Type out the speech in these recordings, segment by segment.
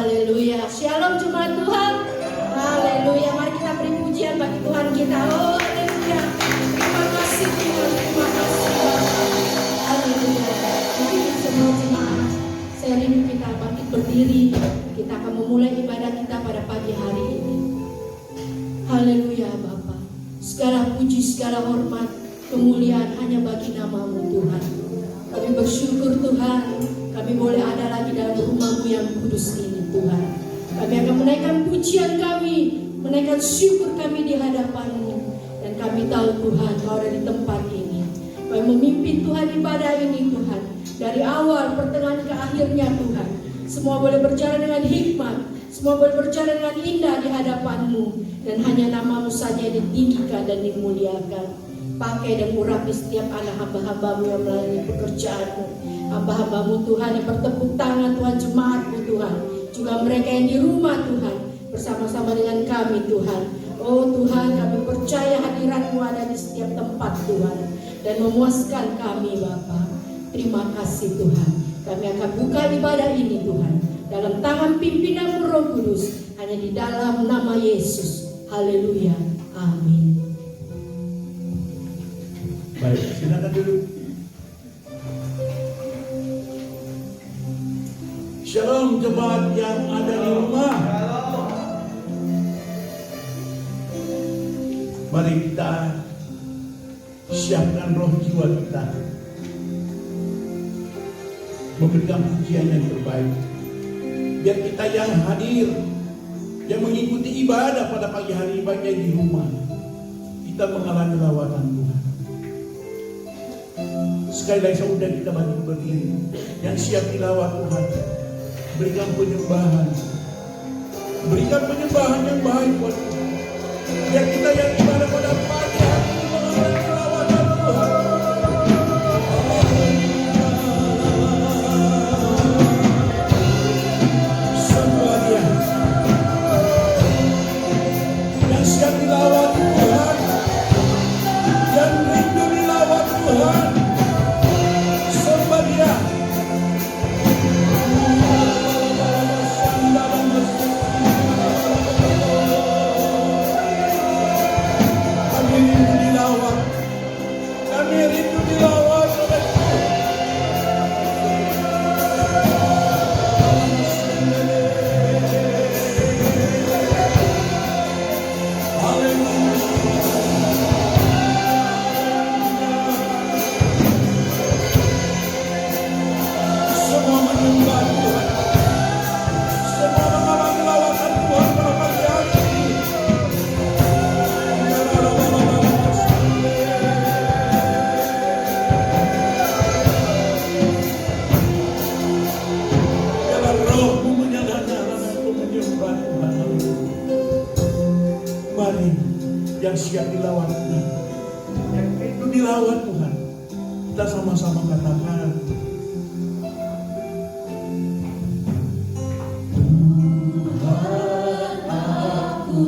Haleluya. Shalom jemaat Tuhan. Haleluya. Mari kita beri pujian bagi Tuhan kita. Oh, haleluya. Terima kasih Tuhan. Terima kasih Bapak. Haleluya. Mari semua jemaat, saya rindu kita bangkit berdiri. Kita akan memulai ibadah kita pada pagi hari ini. Haleluya Bapak. Segala puji, segala hormat, kemuliaan hanya bagi nama-Mu Tuhan. Kami bersyukur Tuhan, kami boleh ada lagi dalam rumah-Mu yang kudus ini Tuhan. Kami akan menaikkan pujian kami, menaikkan syukur kami di hadapan-Mu. Dan kami tahu Tuhan, Kau ada di tempat ini. Kau memimpin Tuhan ibadah ini Tuhan. Dari awal, pertengahan ke akhirnya Tuhan. Semua boleh berjalan dengan hikmat, semua boleh berjalan dengan indah di hadapan-Mu. Dan hanya nama-Mu saja yang ditinggikan dan dimuliakan. Pakai dan urapi setiap anak hamba-hamba-Mu yang melalui pekerjaan-Mu. Hamba-hamba-Mu Tuhan yang bertepuk tangan Tuhan, jemaat-Mu Tuhan. Juga mereka yang di rumah Tuhan, bersama-sama dengan kami Tuhan. Oh Tuhan, kami percaya hadirat-Mu ada di setiap tempat Tuhan. Dan memuaskan kami Bapa. Terima kasih Tuhan. Kami akan buka ibadah ini Tuhan. Dalam tangan pimpinan-Mu Roh Kudus. Hanya di dalam nama Yesus. Haleluya. Amin. Baik, silakan dulu. Shalom jemaat yang ada di rumah. Mari kita siapkan roh jiwa kita, memberikan pujian yang terbaik. Biar kita yang hadir, yang mengikuti ibadah pada pagi hari, baik yang di rumah, kita mengalami lawatan Tuhan. Sekali lagi saya undang kita bangkit berdiri, yang siap dilawat Tuhan. Berikan penyembahan, berikan penyembahan yang baik buat Tuhan. Biar kita yang ibadah pada pagi hari ini mengalami lawatan Tuhan. Semua dia yang siap dilawat Tuhan, yang rindu dilawat Tuhan. Yang siap dilawat Tuhan, yang rindu dilawat Tuhan, kita sama-sama katakan, Tuhan aku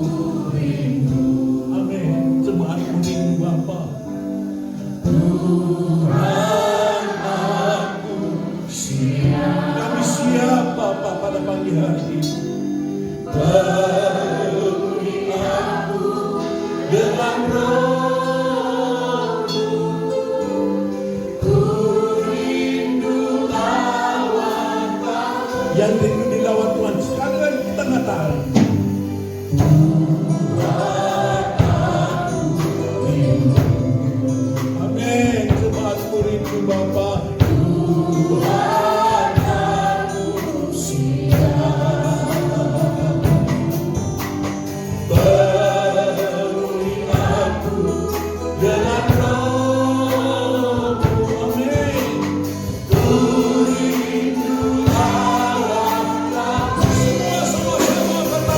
rindu. Amin. Jemaat rindu Bapa. Tuhan aku siap. Kami siap Bapa pada pagi hari ini. Dengan roh-Mu, ku rindu lawat Tuhan. Yang rindu dilawat Tuhan, sekali lagi kita katakan, Tuhan aku rindu. Amin. Jemaatku rindu Bapa. Tuhan aku siap. Semua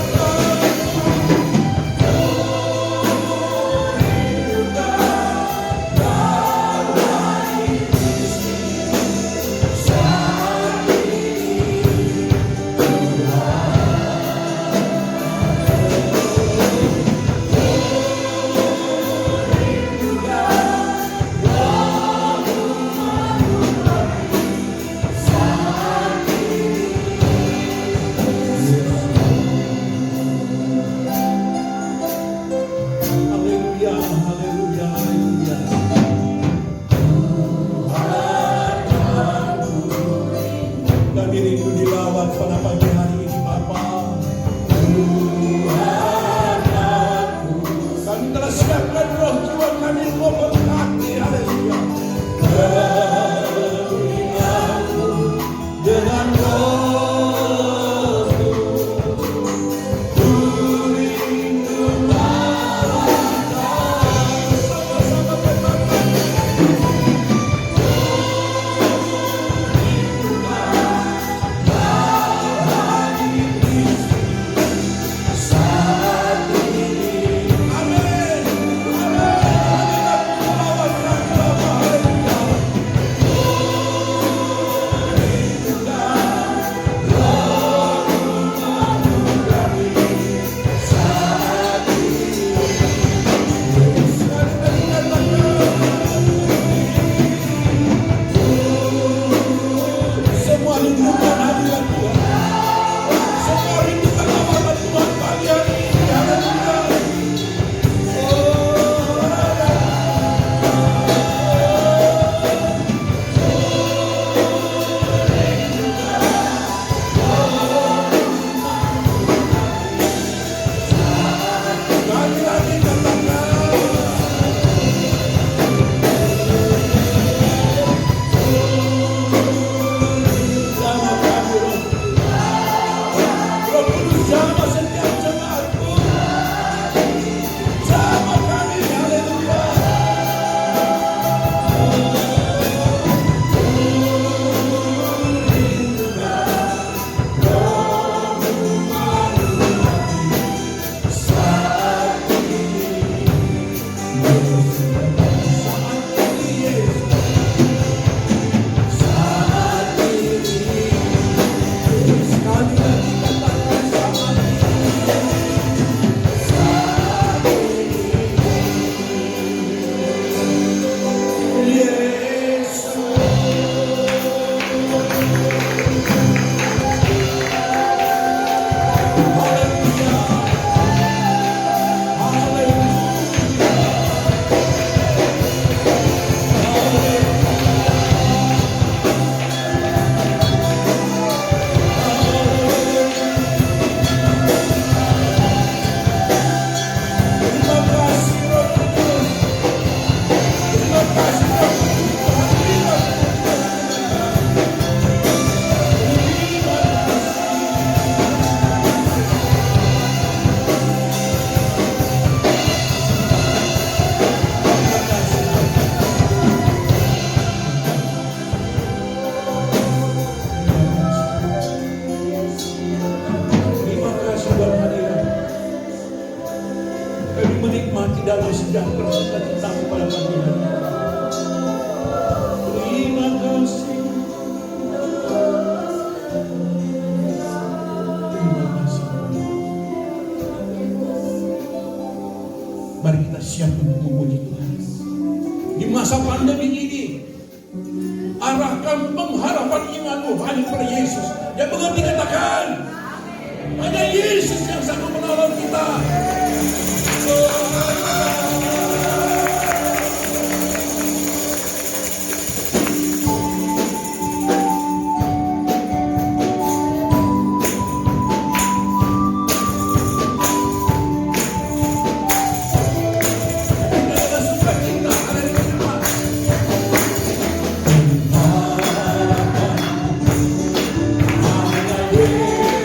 salawat pada pagi hari ini Bapa. Tuhanku, kami telah siapkan roh jiwa kami, Kau berkati, haleluya. Telingaku dengan rohmu, ku rindu Engkau. Sama-sama berkata, semua rindukan hadirat Tuhan. Semua rindukan amanat Tuhan pagi hari ini. Haleluya. Lagi-lagi katakan, jamah kami Roh Kudus, jamah setiap jemaatku, jamah kami, haleluya. Sekali lagi katakan sama Yesus. Haleluya. Terima kasih Roh Kudus. Terima kasih Roh Kudus. Hadirat terima Terima kasih buat hadirat. Kami menikmati damai sejahtera sukacitamu pada pagi hari ini. Terima kasih. Terima kasih. Mari kita siap untuk memuji Tuhan. Di masa pandemi ini, arahkan pengharapan imanmu hanya kepada Yesus. Yang mengerti katakan, hanya Yesus yang sanggup menolong kita. Tidak ada sukacita, haleluya. Hanya Yesus yang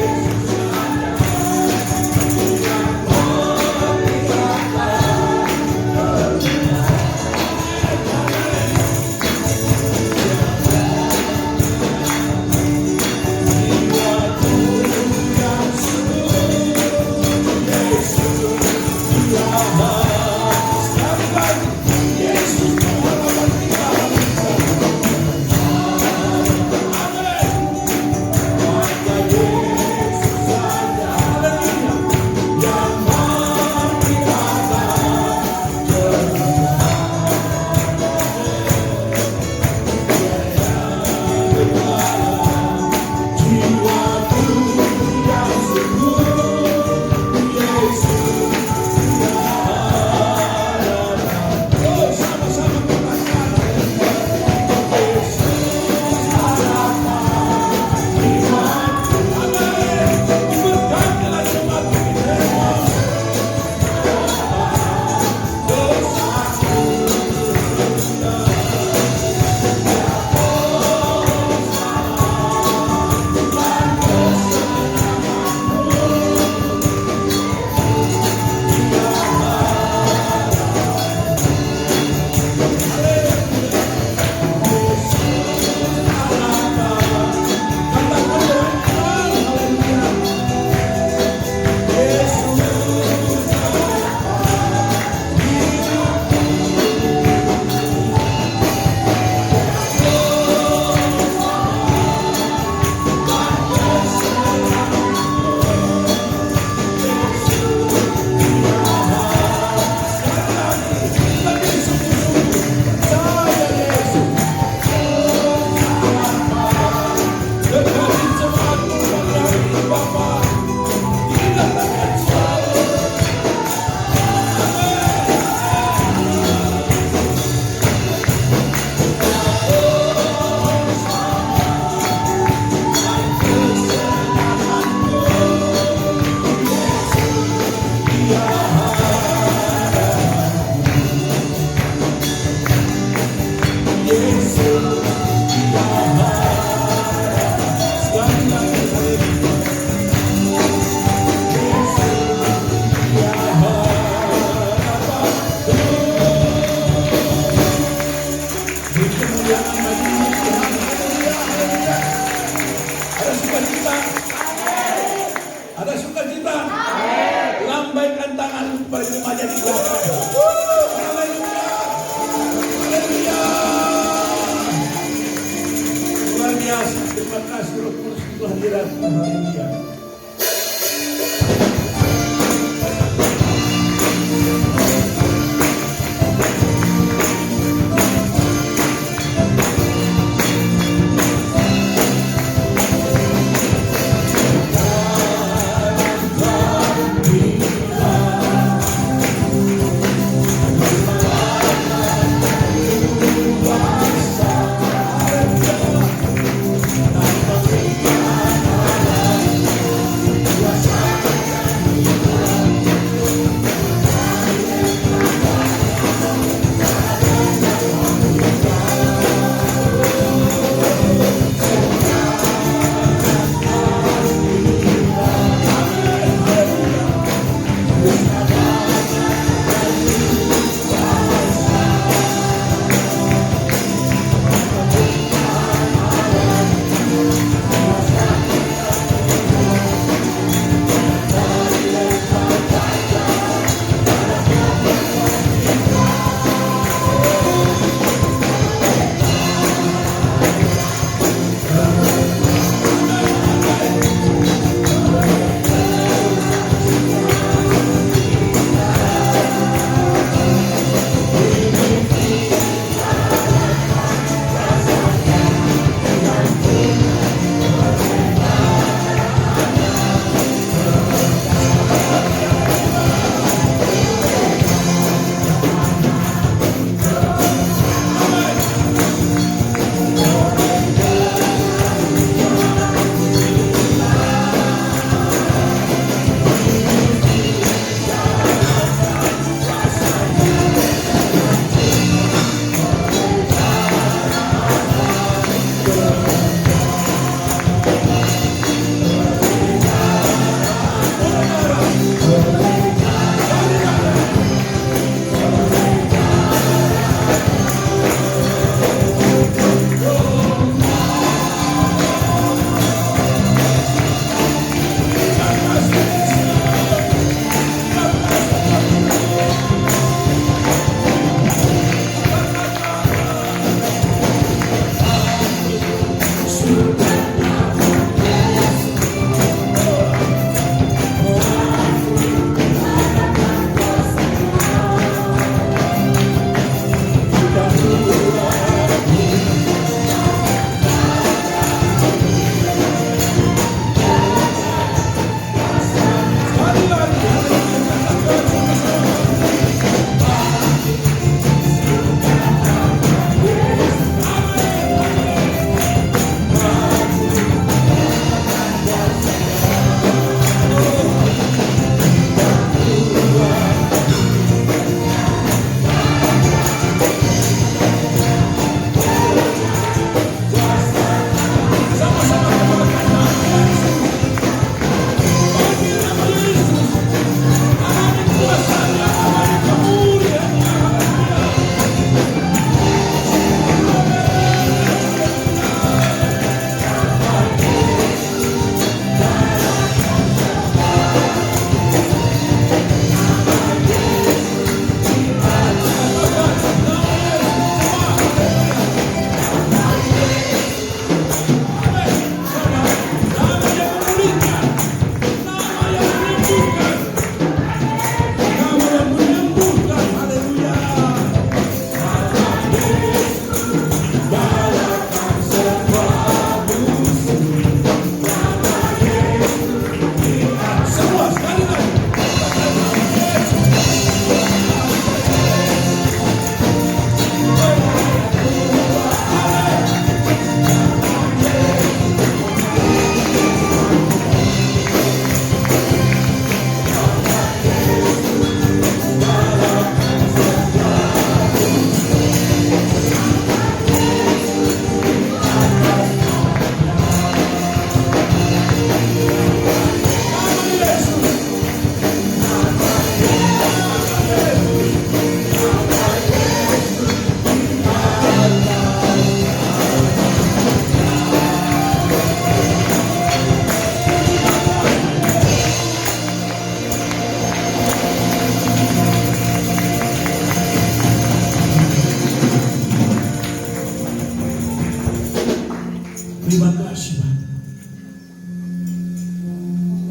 Terima kasih Roh Kudus untuk hadiratmu. Haleluya.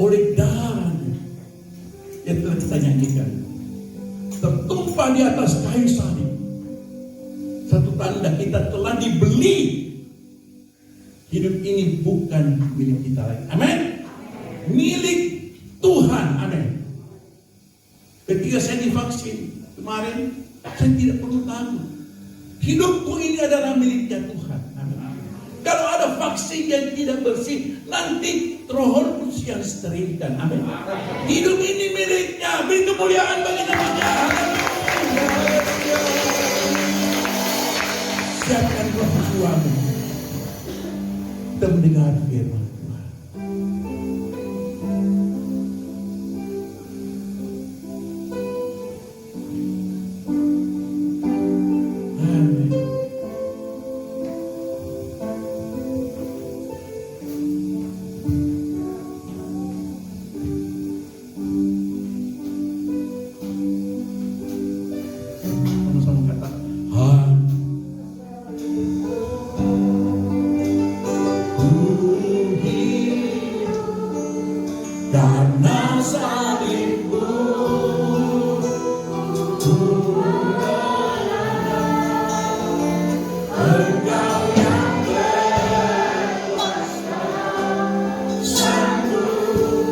oleh darah yang telah kita nyanyikan, tertumpah di atas kayu salib. Satu tanda kita telah dibeli. Hidup ini bukan milik kita lagi. Amin. Milik Tuhan. Amin. Ketika saya divaksin kemarin, saya tidak perlu takut. Hidupku ini adalah miliknya Tuhan. Amin. Kalau ada vaksin yang tidak bersih, nanti Roh Kudus yang sterilkan. Amin. Hidup ini miliknya. Beri kemuliaan bagi namanya. Siapkan roh jiwamu. Kita mendengar firman Tuhan. Amin. Sama-sama kata karena salibmu, Engkau yang berkuasa, sanggup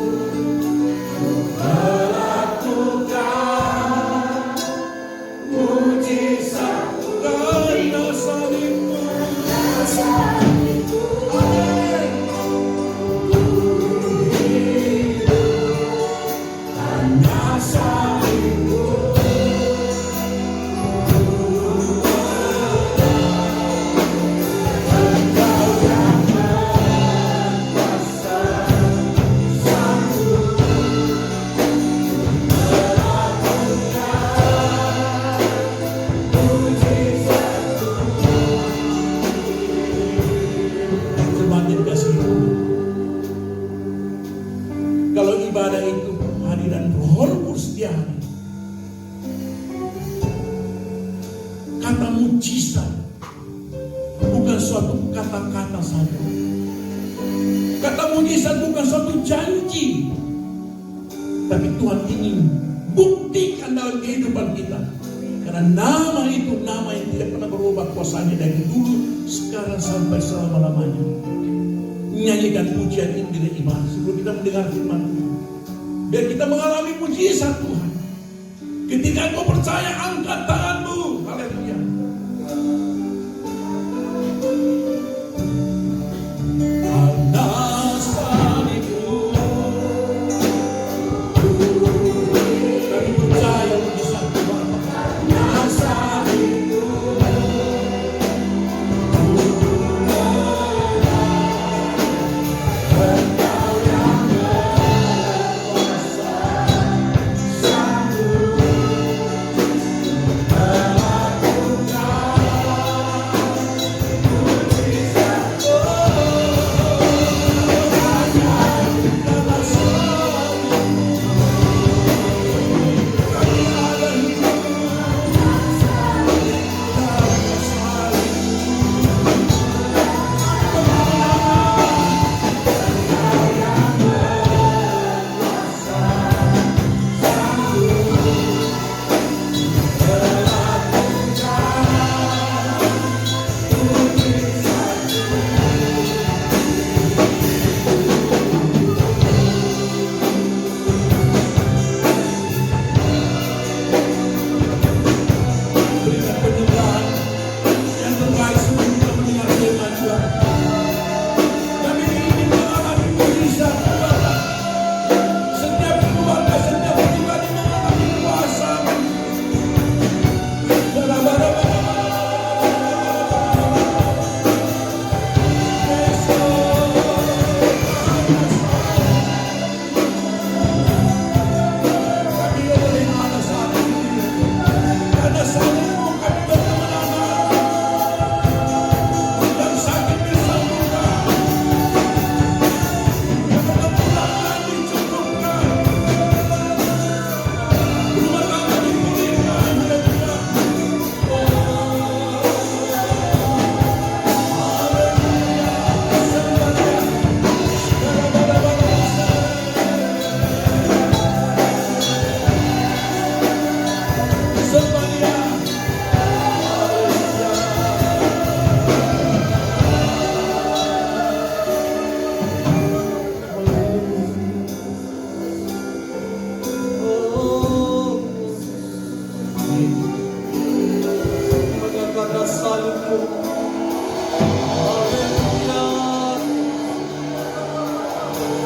melakukan mujizat. Karena salibmu, semakin kasih Tuhan. Kalau ibadah itu hadiran Roh Kudus dia hadir. Kata mujizat bukan suatu kata-kata saja. Kata mujizat bukan suatu janji, tapi Tuhan ingin buktikan dalam kehidupan kita. Karena nama itu nama yang tidak pernah berubah kuasanya dari dulu, sekarang sampai selama-lamanya. Nyanyikan pujian ini dengan iman sebelum kita mendengar firman Tuhan. Biar kita mengalami mujizat Tuhan. Ketika kau percaya, angkat tanganmu. Haleluya. Karena salibmu, kami percaya mujizat Tuhan. Karena salibmu, Engkau yang berkuasa, sanggup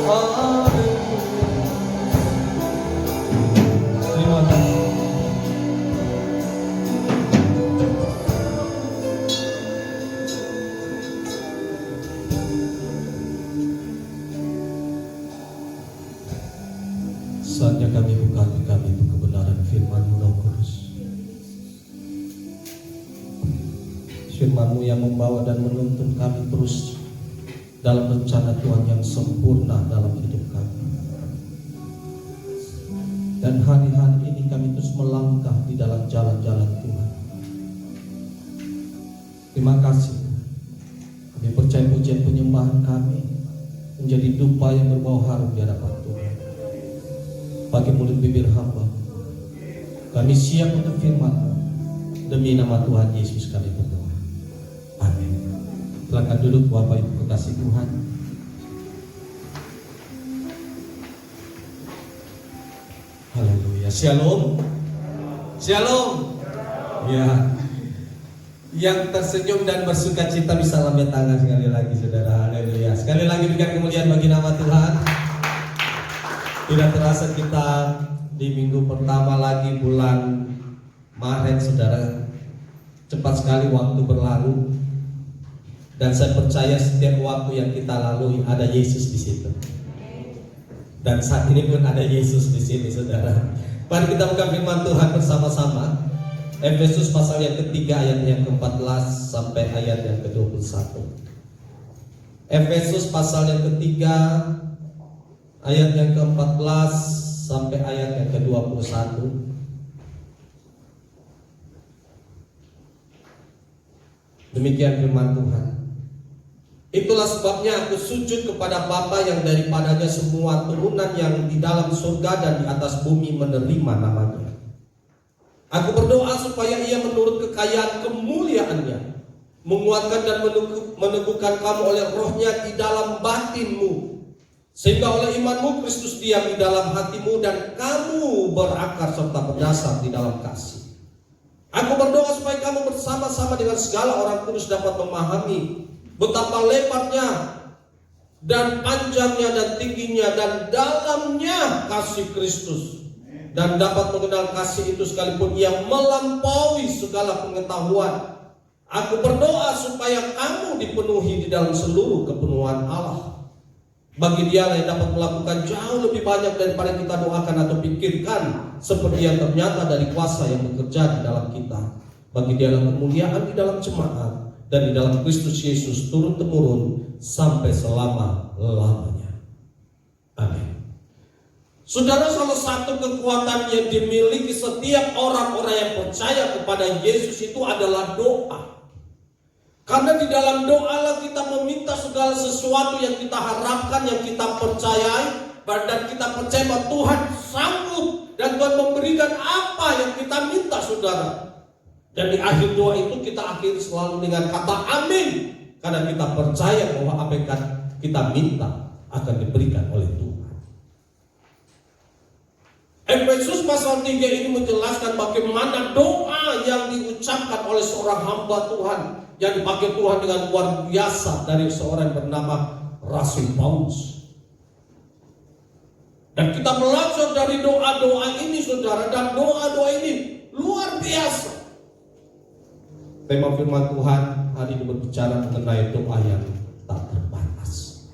Terima kasih. Saatnya kami buka hati kami untuk kebenaran firman-Mu, Roh Kudus. Firman-Mu yang membawa dan menuntun kami terus dalam rencana Tuhan yang sempurna dalam hidup kami. Dan hari-hari ini kami terus melangkah di dalam jalan-jalan Tuhan. Terima kasih. Kami percaya pujian penyembahan kami menjadi dupa yang berbau harum di hadapan Tuhan. Pakai mulut bibir hamba, kami siap untuk firman-Mu. Demi nama Tuhan Yesus kami berdoa. Amin. Silakan duduk Bapak Ibu kekasih Tuhan. Haleluya. Shalom. Shalom. Ya. Yang tersenyum dan bersuka cita bisa lambaikan tangan sekali lagi, saudara. Haleluya. Sekali lagi berikan kemuliaan bagi nama Tuhan. Tidak terasa kita di minggu pertama lagi bulan Maret, saudara. Cepat sekali waktu berlalu. Dan saya percaya setiap waktu yang kita lalui ada Yesus di situ. Dan saat ini pun ada Yesus di sini, saudara. Mari kita buka firman Tuhan bersama-sama. Efesus pasal yang ketiga ayat yang ke-14 sampai ayat yang ke-21. Efesus pasal yang ketiga ayat yang ke-14 sampai ayat yang ke-21. Demikian firman Tuhan. Itulah sebabnya aku sujud kepada Bapa yang daripadanya semua turunan yang di dalam surga dan di atas bumi menerima namanya. Aku berdoa supaya Ia menurut kekayaan kemuliaannya menguatkan dan meneguhkan kamu oleh Roh-Nya di dalam batinmu, sehingga oleh imanmu Kristus diam di dalam hatimu dan kamu berakar serta berdasar di dalam kasih. Aku berdoa supaya kamu bersama-sama dengan segala orang kudus dapat memahami betapa lebarnya dan panjangnya dan tingginya dan dalamnya kasih Kristus, dan dapat mengenal kasih itu sekalipun yang melampaui segala pengetahuan. Aku berdoa supaya kamu dipenuhi di dalam seluruh kepenuhan Allah. Bagi Dialah yang dapat melakukan jauh lebih banyak daripada kita doakan atau pikirkan, seperti yang ternyata dari kuasa yang bekerja di dalam kita. Bagi Dialah kemuliaan di dalam jemaat dan di dalam Kristus Yesus turun-temurun sampai selama-lamanya. Amin. Saudara, salah satu kekuatan yang dimiliki setiap orang-orang yang percaya kepada Yesus itu adalah doa. Karena di dalam doa lah kita meminta segala sesuatu yang kita harapkan, yang kita percayai, dan kita percaya bahwa Tuhan sanggup dan Tuhan memberikan apa yang kita minta, saudara. Dan di akhir doa itu kita akhiri selalu dengan kata amin, karena kita percaya bahwa apa yang kita minta akan diberikan oleh Tuhan. Efesus pasal 3 ini menjelaskan bagaimana doa yang diucapkan oleh seorang hamba Tuhan yang dipakai Tuhan dengan luar biasa dari seorang yang bernama Rasul Paulus. Dan kita belajar dari doa-doa ini, saudara, dan doa-doa ini luar biasa. Tema firman Tuhan hari ini berbicara mengenai doa yang tak terbatas.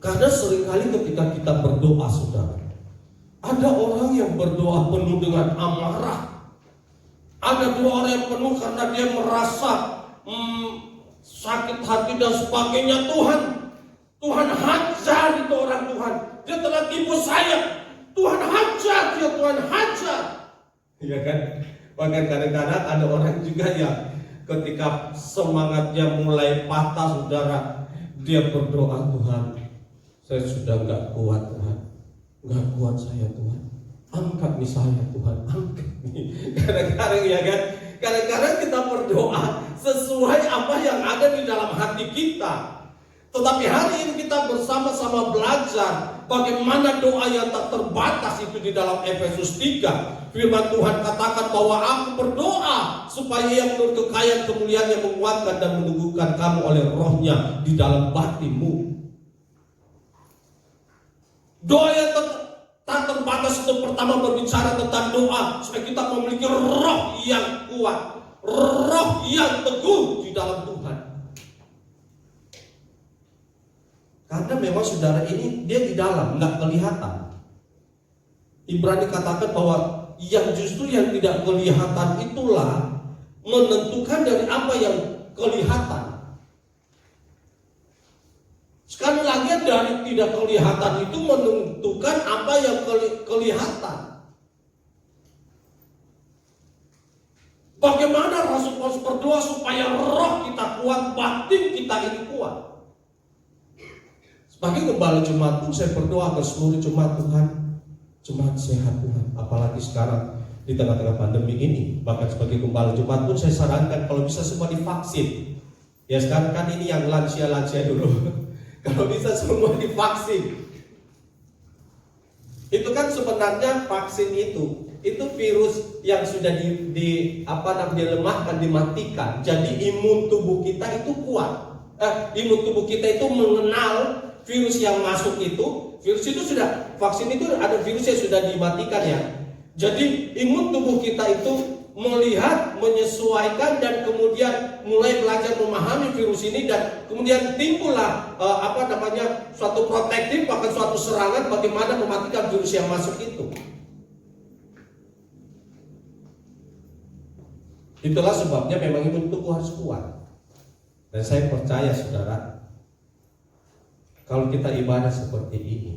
Karena seringkali ketika kita berdoa, saudara, ada orang yang berdoa penuh dengan amarah. Ada dua orang yang penuh karena dia merasa sakit hati dan sebagainya. Tuhan hajar itu orang Tuhan. Dia telah tipu saya. Tuhan hajar dia, Tuhan hajar. Iya kan? Bahkan kadang-kadang ada orang juga yang ketika semangatnya mulai patah, saudara, dia berdoa, Tuhan, saya sudah gak kuat, Tuhan. Gak kuat saya, Tuhan. Angkat nih saya, Tuhan, angkat nih. Kadang-kadang ya kan, kadang-kadang kita berdoa sesuai apa yang ada di dalam hati kita. Tetapi hari ini kita bersama-sama belajar bagaimana doa yang tak terbatas itu di dalam Efesus 3. Firman Tuhan katakan bahwa aku berdoa supaya yang menurut kekayaan kemuliaannya menguatkan dan meneguhkan kamu oleh Roh-Nya di dalam batinmu. Doa yang tak terbatas itu pertama berbicara tentang doa supaya kita memiliki roh yang kuat, roh yang teguh di dalam Tuhan. Karena memang saudara ini dia di dalam, nggak kelihatan. Ibrani katakan bahwa yang justru yang tidak kelihatan itulah menentukan dari apa yang kelihatan. Sekali lagi dari tidak kelihatan itu menentukan apa yang kelihatan. Bagaimana Rasul Paulus berdoa supaya roh kita kuat, batin kita ini kuat. Sebagai gembala jemaat pun saya berdoa ke seluruh jemaat Tuhan, jemaat sehat Tuhan. Apalagi sekarang di tengah-tengah pandemi ini. Bahkan sebagai gembala jemaat pun saya sarankan kalau bisa semua divaksin. Ya sekarang kan ini yang lansia-lansia dulu. Kalau bisa semua divaksin. Itu kan sebenarnya vaksin itu virus yang sudah dilemahkan, dimatikan. Jadi imun tubuh kita itu kuat. Imun tubuh kita itu mengenal virus yang masuk itu. Virus itu sudah, vaksin itu ada virus yang sudah dimatikan ya. Jadi imun tubuh kita itu melihat, menyesuaikan dan kemudian mulai belajar memahami virus ini dan kemudian timbullah suatu protektif, bahkan suatu serangan bagaimana mematikan virus yang masuk itu. Itulah sebabnya memang imun tubuh harus kuat. Dan saya percaya saudara, kalau kita ibadah seperti ini,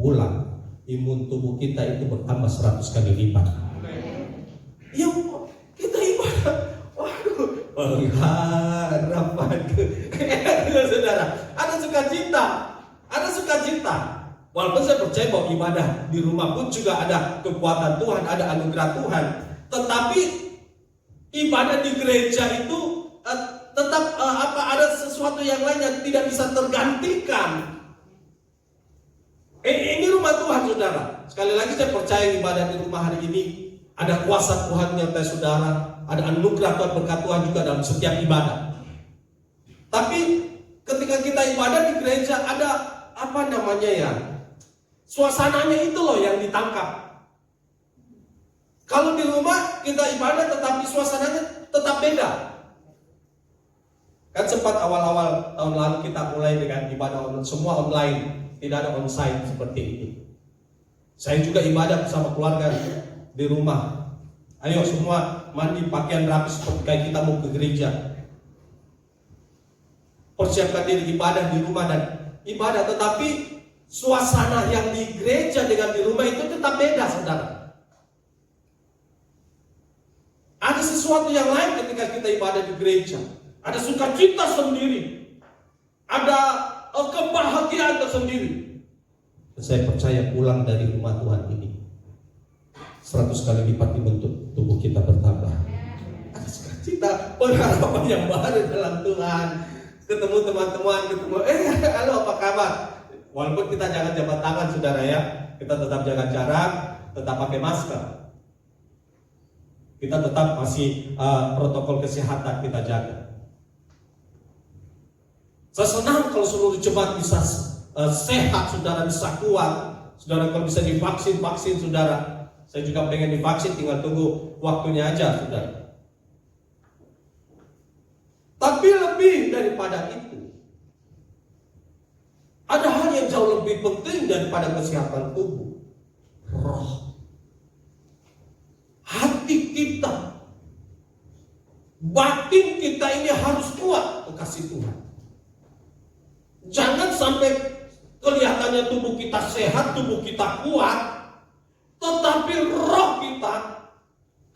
pulang imun tubuh kita itu bertambah 100 kali lipat. Ya kita ibadah, waduh, pengharapan saudara, ada sukacita. Walaupun saya percaya bahwa ibadah di rumah pun juga ada kekuatan Tuhan, ada anugerah Tuhan. Tetapi ibadah di gereja itu tetap ada sesuatu yang lain yang tidak bisa tergantikan. Ini rumah Tuhan saudara. Sekali lagi saya percaya ibadah di rumah hari ini ada kuasa Tuhan yang menyertai saudara, ada anugerah Tuhan, berkat Tuhan juga dalam setiap ibadah. Tapi ketika kita ibadah di gereja ada suasananya itu loh yang ditangkap. Kalau di rumah kita ibadah tetapi suasananya tetap beda. Kan sempat awal-awal tahun lalu kita mulai dengan ibadah semua online, tidak ada onsite seperti ini. Saya juga ibadah bersama keluarga di rumah. Ayo semua mandi pakaian rapi seperti kayak kita mau ke gereja. Persiapkan diri ibadah di rumah dan ibadah, tetapi suasana yang di gereja dengan di rumah itu tetap beda saudara. Ada sesuatu yang lain ketika kita ibadah di gereja. Ada sukacita sendiri. Ada kebahagiaan tersendiri. Saya percaya pulang dari rumah Tuhan ini 100 kali lipat dibentuk tubuh kita bertambah. Ada sukacita, pengharapan yang baru dalam Tuhan. Ketemu teman-teman, halo apa kabar? Walaupun kita jangan jabat tangan saudara ya, kita tetap jaga jarak, tetap pakai masker. Kita tetap masih protokol kesehatan kita jaga. Saya senang kalau seluruh jemaat bisa sehat, saudara bisa kuat, saudara kalau bisa divaksin saudara. Saya juga pengen divaksin, tinggal tunggu waktunya aja saudara. Tapi lebih daripada itu, ada hal yang jauh lebih penting daripada kesehatan tubuh. Roh, hati kita, batin kita ini harus kuat kekasih Tuhan. Jangan sampai kelihatannya tubuh kita sehat, tubuh kita kuat, tetapi roh kita,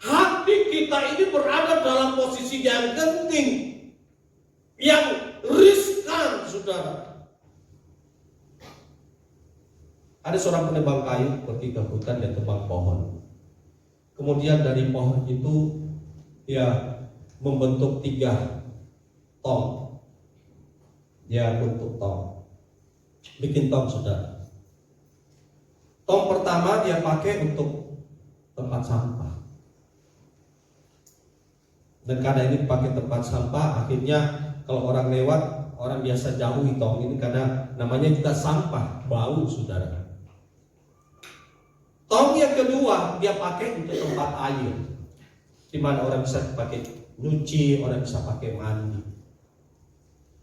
hati kita ini berada dalam posisi yang genting, yang riskan saudara. Ada seorang penebang kayu pergi ke hutan dan tebang pohon. Kemudian dari pohon itu dia membentuk 3 tong. Dia bentuk tong. Bikin tong saudara. Tong pertama dia pakai untuk tempat sampah. Dan karena ini pakai tempat sampah, akhirnya kalau orang lewat orang biasa jauhi tong ini karena namanya juga sampah, bau saudara. Tong yang kedua dia pakai untuk tempat air, di mana orang bisa pakai nyuci, orang bisa pakai mandi.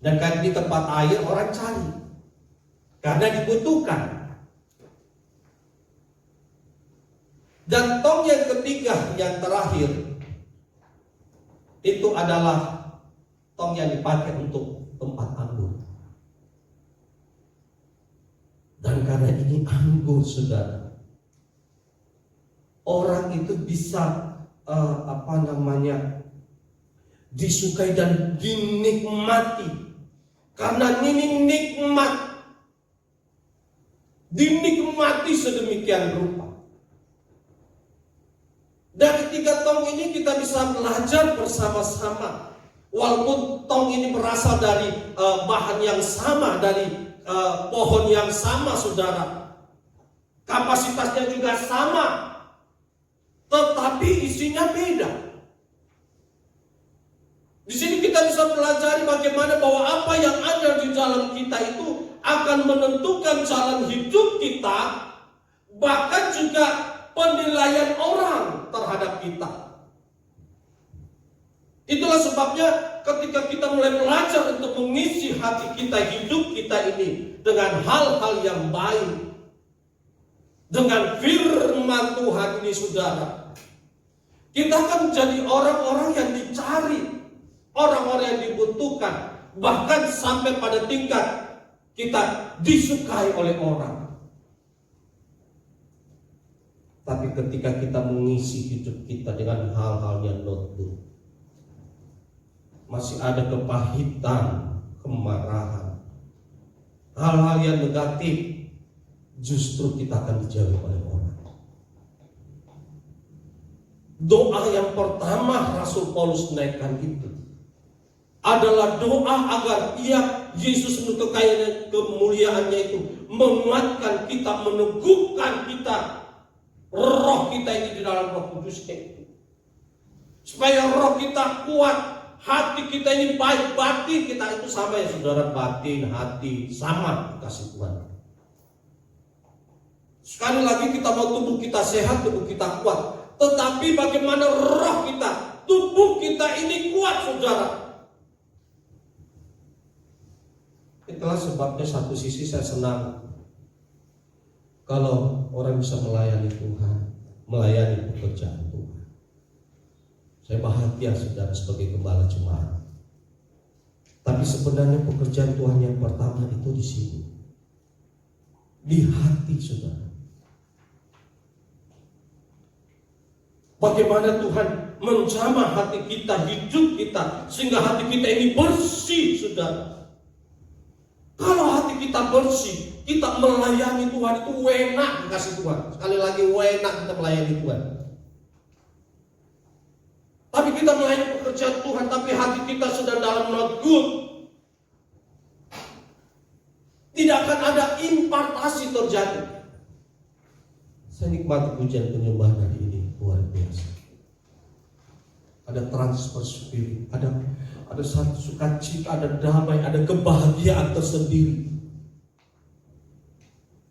Dan kan di tempat air orang cari karena dibutuhkan. Dan tong yang ketiga, yang terakhir, itu adalah tong yang dipakai untuk tempat anggur. Dan karena ini anggur, saudara, orang itu bisa disukai dan dinikmati. Karena ini nikmat, dinikmati sedemikian rupa. Dari 3 tong ini kita bisa belajar bersama-sama. Walaupun tong ini berasal dari bahan yang sama, dari pohon yang sama, saudara. Kapasitasnya juga sama, tetapi isinya beda. Di sini kita bisa pelajari bagaimana bahwa apa yang ada di dalam kita itu akan menentukan jalan hidup kita, bahkan juga penilaian orang terhadap kita. Itulah sebabnya ketika kita mulai belajar untuk mengisi hati kita, hidup kita ini dengan hal-hal yang baik, dengan firman Tuhan ini, saudara, kita akan menjadi orang-orang yang dicari, orang-orang yang dibutuhkan, bahkan sampai pada tingkat kita disukai oleh orang. Tapi ketika kita mengisi hidup kita dengan hal-hal yang not good, masih ada kepahitan, kemarahan, hal-hal yang negatif, justru kita akan dijauhi oleh orang. Doa yang pertama Rasul Paulus naikkan itu adalah doa agar Yesus untuk kemuliaannya itu menguatkan kita, meneguhkan kita, roh kita ini di dalam Roh Kudusnya itu, supaya roh kita kuat, hati kita ini baik, batin kita itu sama ya saudara, batin, hati sama dikasih Tuhan. Sekali lagi kita mau tubuh kita sehat, tubuh kita kuat, tetapi bagaimana roh kita, tubuh kita ini kuat, saudara. Itulah sebabnya satu sisi saya senang kalau orang bisa melayani Tuhan, melayani pekerjaan Tuhan. Saya bahagia, saudara, sebagai gembala jemaat. Tapi sebenarnya pekerjaan Tuhan yang pertama itu di sini, di hati, saudara. Bagaimana Tuhan menjamah hati kita, hidup kita, sehingga hati kita ini bersih, saudara. Kalau hati kita bersih, kita melayani Tuhan itu enak dikasih Tuhan. Sekali lagi enak kita melayani Tuhan. Tapi kita melayani pekerjaan Tuhan, tapi hati kita sedang dalam not good, tidak akan ada impartasi terjadi. Saya nikmati pujian penyembahan hari ini, luar biasa. Ada transfer spirit, ada satu sukacita, ada damai, ada kebahagiaan tersendiri.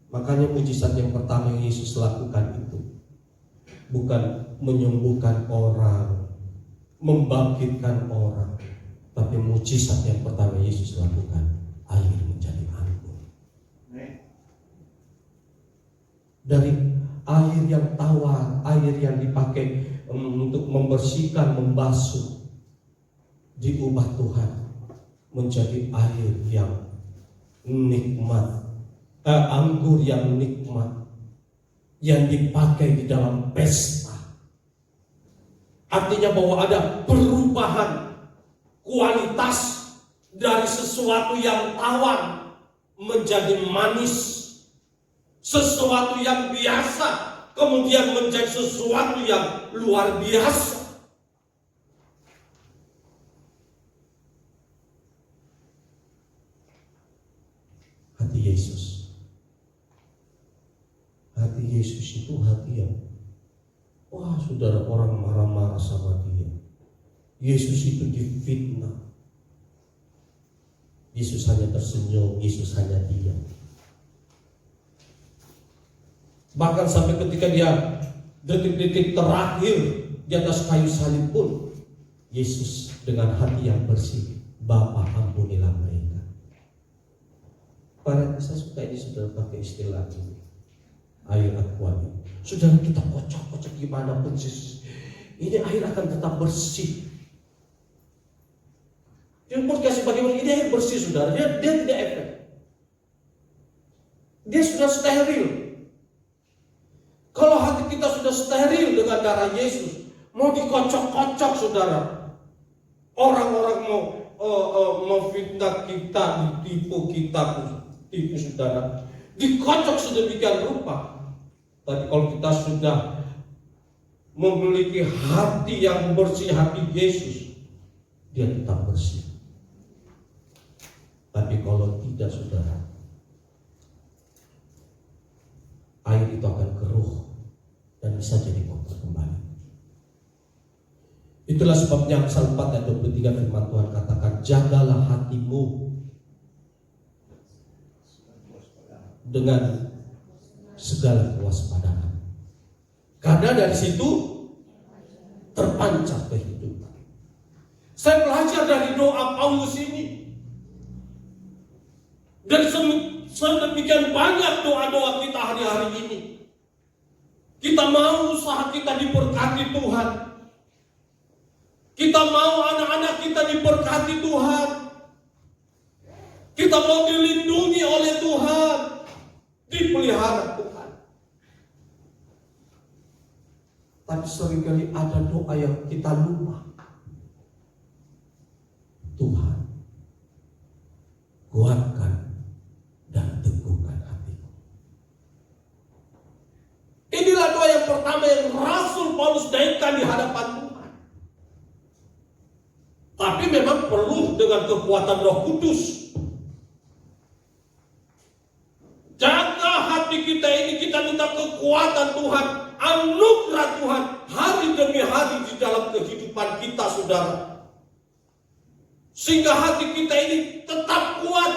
Makanya mujizat yang pertama yang Yesus lakukan itu bukan menyembuhkan orang, membangkitkan orang, tapi mujizat yang pertama Yesus lakukan, air menjadi anggur. Dari air yang tawar, air yang dipakai untuk membersihkan, membasuh, diubah Tuhan menjadi air yang nikmat, anggur yang nikmat, yang dipakai di dalam pesta. Artinya bahwa ada perubahan kualitas dari sesuatu yang tawar menjadi manis, sesuatu yang biasa kemudian menjadi sesuatu yang luar biasa. Hati Yesus, hati Yesus itu hati yang, wah saudara, orang marah-marah sama dia. Yesus itu difitnah, Yesus hanya tersenyum, Yesus hanya diam. Bahkan sampai ketika dia detik-detik terakhir di atas kayu salib pun, Yesus dengan hati yang bersih, Bapa ampunilah mereka. Para saya suka ini saudara pakai istilah ini, air aqua ini. Saudara, kita kocok-kocok gimana pun ini air akan tetap bersih. Dia mau kasih bagaimana, ini air bersih saudara, dia tidak efek. Dia sudah steril. Kalau hati kita sudah steril dengan darah Yesus, mau dikocok-kocok saudara, orang-orang mau fitnah kita, ditipu saudara, dikocok sedemikian rupa. Tapi kalau kita sudah memiliki hati yang bersih, hati Yesus, dia tetap bersih. Tapi kalau tidak saudara, air itu akan keruh dan bisa jadi kotor kembali. Itulah sebabnya Amsal 4 ayat 23 firman Tuhan katakan, jagalah hatimu dengan segala kewaspadaan, karena dari situ terpancar kehidupan. Saya belajar dari doa Paulus ini. Dan sedemikian banyak doa-doa kita hari-hari ini. Kita mau usaha kita diberkati Tuhan. Kita mau anak-anak kita diberkati Tuhan. Kita mau dilindungi oleh Tuhan, dipelihara Tuhan. Tapi seringkali ada doa yang kita lupa. Tuhan, kuatkan dan teguhkan hatiku. Inilah doa yang pertama yang Rasul Paulus naikkan di hadapan Tuhan. Tapi memang perlu dengan kekuatan Roh Kudus. Jaga hati kita ini, kita minta kekuatan Tuhan, anugerah Tuhan hari demi hari di dalam kehidupan kita saudara. Sehingga hati kita ini tetap kuat.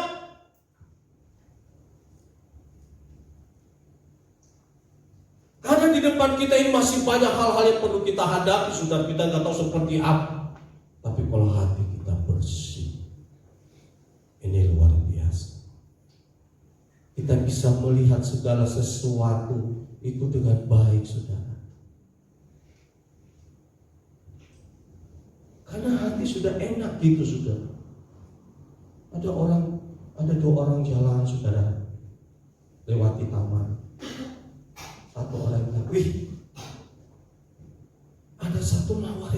Karena di depan kita ini masih banyak hal-hal yang perlu kita hadapi, saudara. Kita nggak tahu seperti apa. Tapi kalau hati kita bersih, ini luar biasa. Kita bisa melihat segala sesuatu itu dengan baik, saudara. Karena hati sudah enak gitu, saudara. Ada dua orang jalan, saudara, lewati taman. Satu orang bilang, wih, ada satu mawar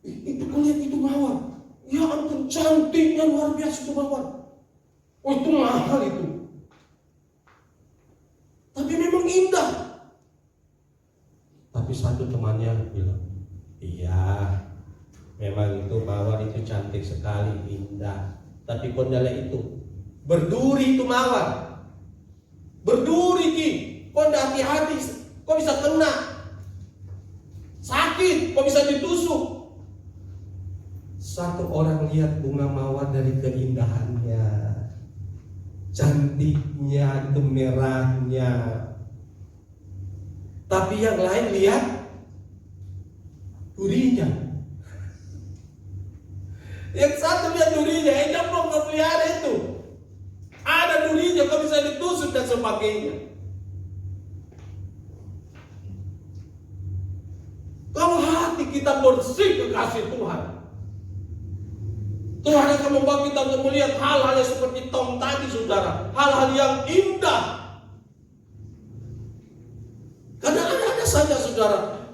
itu kulihat itu mawar. Ya ampun, cantiknya luar biasa itu mawar. Oh, itu mahal itu. Tapi memang indah. Tapi satu temannya bilang, iya, memang itu mawar itu cantik sekali, indah. Tapi kondala itu berduri itu mawar. Berduri ki. Kok tidak hati-hati, kok bisa kena? Sakit, kok bisa ditusuk? Satu orang lihat bunga mawar dari keindahannya, cantiknya, itu merahnya. Tapi yang lain lihat durinya. Yang satu lihat durinya, jangan belum pelihara itu. Ada durinya, kok bisa ditusuk dan sebagainya. Kalau hati kita bersih kekasih Tuhan, Tuhan akan membawa kita untuk melihat hal-hal yang seperti Tom tadi, saudara. Hal-hal yang indah. Karena ada saja, saudara.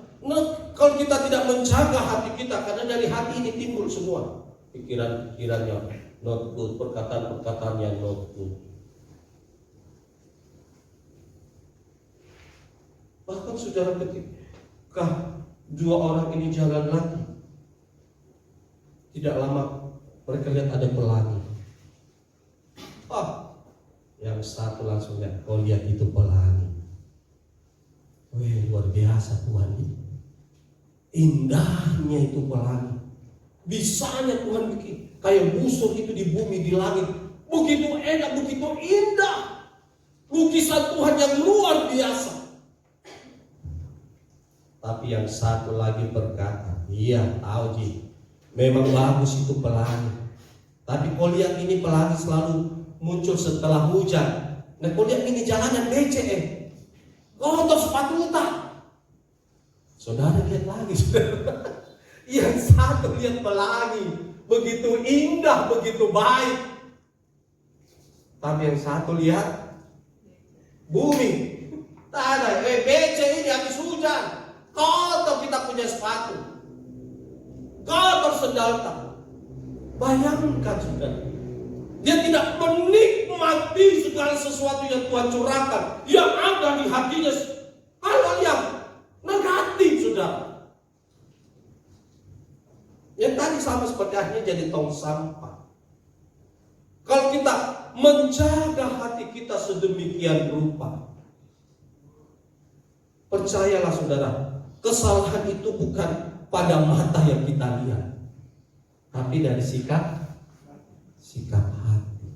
Kalau kita tidak menjaga hati kita, karena dari hati ini timbul semua pikiran-pikiran yang not good, perkataan-perkataan yang not good. Bahkan saudara, ketika dua orang ini jalan lagi, tidak lama mereka lihat ada pelangi. Yang satu langsung lihat, kau lihat itu pelangi. Wih, luar biasa Tuhan ini. Indahnya itu pelangi. Bisanya Tuhan bikin kayak busur itu di bumi, di langit. Begitu enak, begitu indah. Lukisan Tuhan yang luar biasa. Tapi yang satu lagi berkata, iya tahu Ji, memang bagus itu pelangi. Tapi kau lihat ini pelangi selalu muncul setelah hujan. Nah kau lihat ini jalanan becek, kotor sepatu tak. Saudara lihat lagi, saudara. Yang satu lihat pelangi, begitu indah, begitu baik. Tapi yang satu lihat bumi, tanah, becek ini habis hujan. Kotor kita punya sepatu, kotor sendal tak. Bayangkan saudara, dia tidak menikmati segala sesuatu yang Tuhan curahkan, yang ada di hatinya, hal yang negatif saudara. Yang tadi sama seperti akhirnya jadi tong sampah. Kalau kita menjaga hati kita sedemikian rupa, percayalah saudara, kesalahan itu bukan pada mata yang kita lihat, tapi dari sikap hati.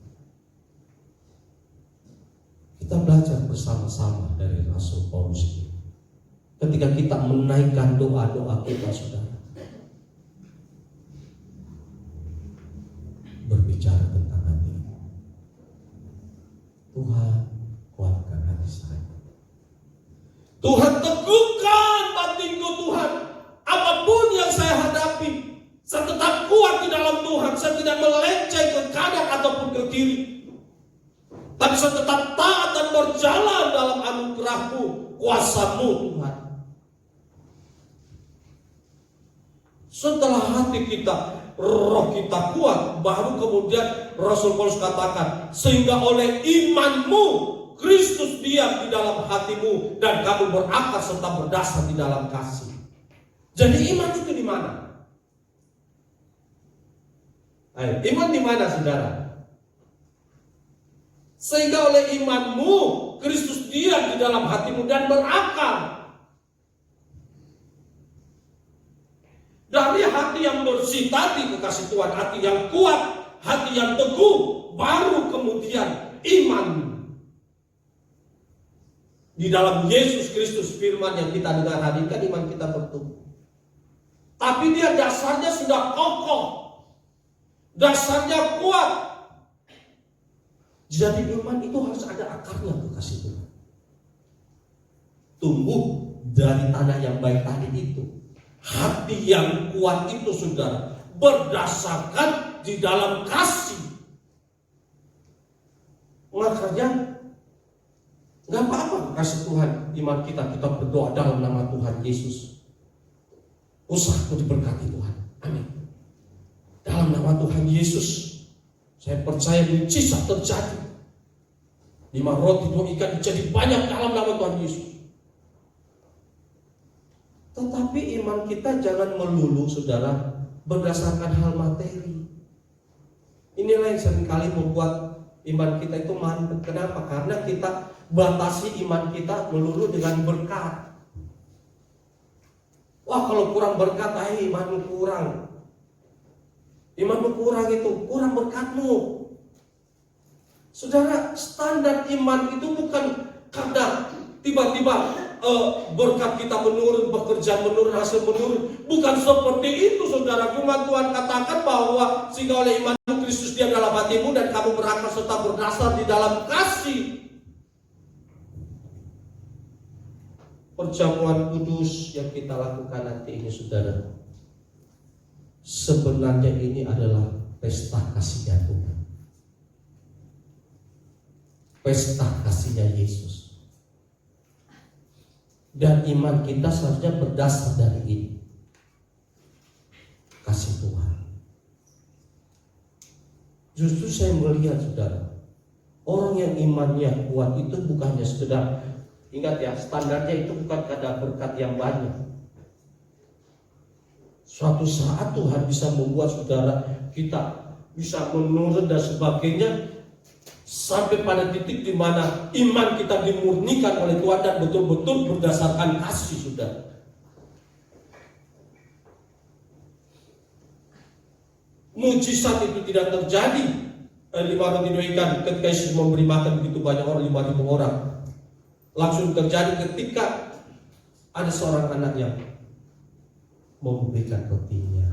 Kita belajar bersama-sama dari Rasul Paulus ini. Ketika kita menaikkan doa-doa kita, saudara, berbicara tentang hati. Tuhan, kuatkan hati saya. Tuhan, teguhkan batinku Tuhan. Apapun yang saya hadapi, saya tetap kuat di dalam Tuhan. Saya tidak melenceng ke kanan ataupun ke kiri, tapi saya tetap taat dan berjalan dalam anugerah-Mu, kuasa-Mu Tuhan. Setelah hati kita, roh kita kuat, baru kemudian Rasul Paulus katakan, sehingga oleh iman-Mu Kristus diam di dalam hatimu dan kamu berakar serta berdasar di dalam kasih. Jadi iman itu di mana? Ayo, iman di mana saudara? Sehingga oleh iman-Mu Kristus diam di dalam hatimu dan berakar. Dari hati yang bersih tadi, kekasih Tuhan, hati yang kuat, hati yang teguh, baru kemudian iman di dalam Yesus Kristus, firman yang kita dengar hari ini, kan iman kita bertumbuh. Tapi dia dasarnya sudah kokoh, dasarnya kuat. Jadi iman itu harus ada akarnya, kekasih Tuhan. Tumbuh dari tanah yang baik tadi itu. Hati yang kuat itu saudara, berdasarkan di dalam kasih. Makanya gak apa-apa kasih Tuhan iman kita berdoa dalam nama Tuhan Yesus. Usahaku diberkati Tuhan, amin. Dalam nama Tuhan Yesus, saya percaya mujizat terjadi. 5 roti 2 ikan jadi banyak dalam nama Tuhan Yesus. Tetapi iman kita jangan melulu saudara berdasarkan hal materi. Inilah yang seringkali membuat iman kita itu mandek. Kenapa? Karena kita batasi iman kita melulu dengan berkat. Wah, kalau kurang berkat, imanmu kurang. Imanmu kurang itu, kurang berkatmu. Saudara, standar iman itu bukan karena tiba-tiba berkat kita menurun, pekerjaan menurun, hasil menurun. Bukan seperti itu saudara. Firman Tuhan katakan bahwa sehingga oleh iman Kristus dia dalam hatimu dan kamu berakar serta berdasar di dalam kasih. Perjamuan kudus yang kita lakukan nanti ini saudara, sebenarnya ini adalah pesta kasihnya Tuhan, pesta kasihnya Yesus. Dan iman kita seharusnya berdasar dari ini, kasih Tuhan. Justru saya melihat saudara, orang yang imannya kuat itu bukannya sekedar, ingat ya, standarnya itu bukan karena berkat yang banyak. Suatu saat Tuhan bisa membuat saudara kita bisa menurun dan sebagainya, sampai pada titik di mana iman kita dimurnikan oleh Tuhan dan betul-betul berdasarkan kasih saudara. Mujizat itu tidak terjadi. 5 roti 2 ikan ketika Yesus memberi makan begitu banyak orang, 5.000 orang. Langsung terjadi ketika ada seorang anak yang memberikan rotinya.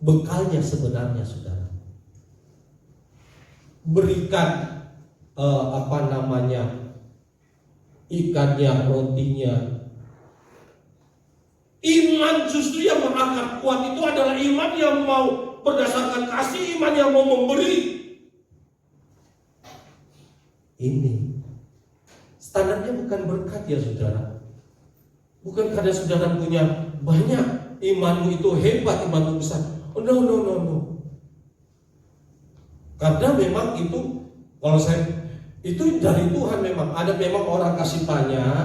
Bekalnya sebenarnya, saudara, berikan ikannya, rotinya. Iman justru yang berakar kuat itu adalah iman yang mau berdasarkan kasih, iman yang mau memberi. Ini standarnya bukan berkat ya saudara. Bukan karena saudara punya banyak, imanmu itu hebat, imanmu besar. Oh, no. Karena memang itu, kalau saya, itu dari Tuhan memang. Ada memang orang kasih banyak,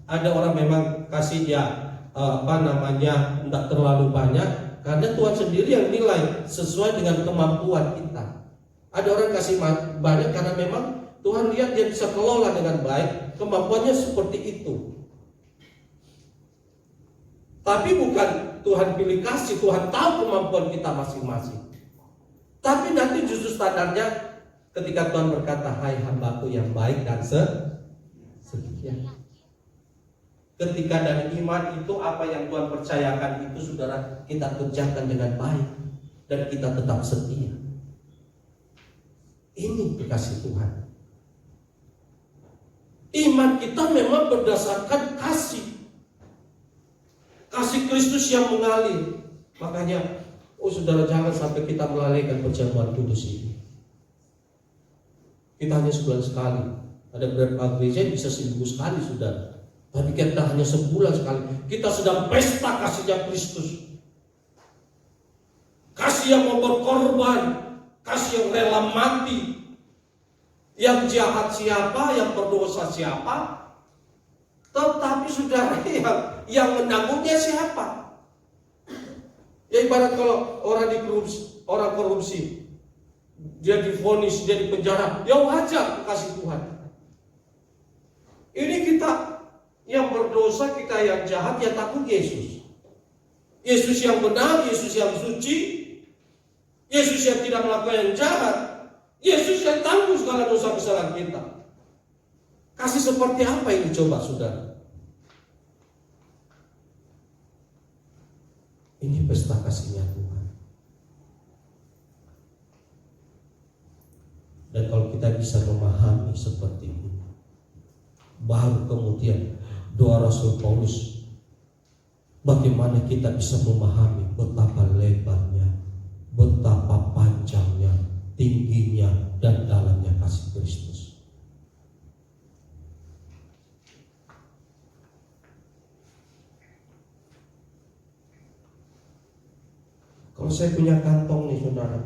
ada orang memang kasih tidak terlalu banyak. Karena Tuhan sendiri yang nilai sesuai dengan kemampuan kita. Ada orang kasih banyak karena memang Tuhan lihat dia bisa kelola dengan baik, kemampuannya seperti itu. Tapi bukan Tuhan pilih kasih, Tuhan tahu kemampuan kita masing-masing. Tapi nanti justru standarnya ketika Tuhan berkata, hai hambaku yang baik dan setia. Ketika dari iman itu apa yang Tuhan percayakan itu saudara kita kerjakan dengan baik dan kita tetap setia. Ini kekasih Tuhan. Iman kita memang berdasarkan kasih. Kasih Kristus yang mengalir. Makanya, saudara jangan sampai kita melalaikan perjamuan kudus ini. Kita hanya sebulan sekali. Ada beberapa gereja yang bisa seminggu sekali, saudara. Tapi kita hanya sebulan sekali. Kita sedang pesta kasihnya Kristus. Kasih yang mau berkorban, kasih yang rela mati. Yang jahat siapa, yang berdosa siapa? Tetapi saudara yang menanggungnya siapa? Ya ibarat kalau orang korupsi, dia divonis, dia dipenjara, ya wajar kasih Tuhan. Ini kita yang berdosa, kita yang jahat, ya takut Yesus. Yesus yang benar, Yesus yang suci, Yesus yang tidak melakukan yang jahat, Yesus yang tanggung segala dosa kesalahan kita. Kasih seperti apa ini coba saudara? Ini pesta kasihnya Tuhan. Dan kalau kita bisa memahami seperti ini, baru kemudian doa Rasul Paulus, bagaimana kita bisa memahami betapa lebarnya, betapa panjangnya, tingginya, dan dalamnya kasih Kristus. Kalau saya punya kantong nih saudara,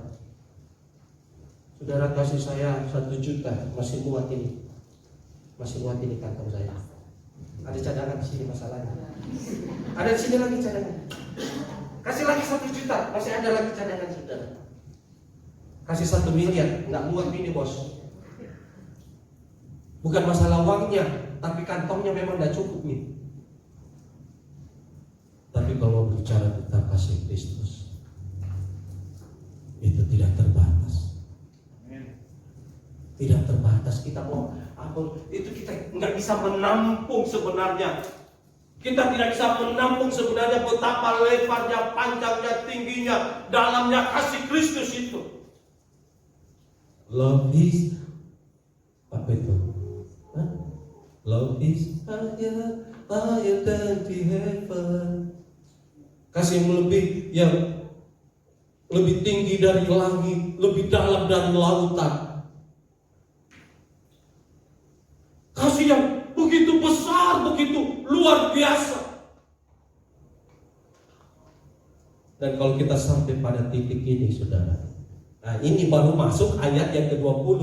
saudara kasih saya 1 juta, masih muat ini kantong saya. Ada cadangan di sini masalahnya. Ada di sini lagi cadangan. Kasih lagi 1 juta, masih ada lagi cadangan saudara. Kasih 1 miliar, nggak muat ini bos. Bukan masalah uangnya, tapi kantongnya memang nggak cukup nih. Tapi kalau bicara tentang kasih Kristus, itu tidak terbatas. Tidak terbatas. Kita mau apa? Itu kita nggak bisa menampung sebenarnya. Kita tidak bisa menampung sebenarnya betapa lebarnya, panjangnya, tingginya, dalamnya kasih Kristus itu. Love is apa itu? Love is higher than the heaven. Kasih yang lebih tinggi dari langit, lebih dalam dari lautan. Kasih yang begitu besar, begitu luar biasa. Dan kalau kita sampai pada titik ini, saudara, nah ini baru masuk ayat yang ke-20.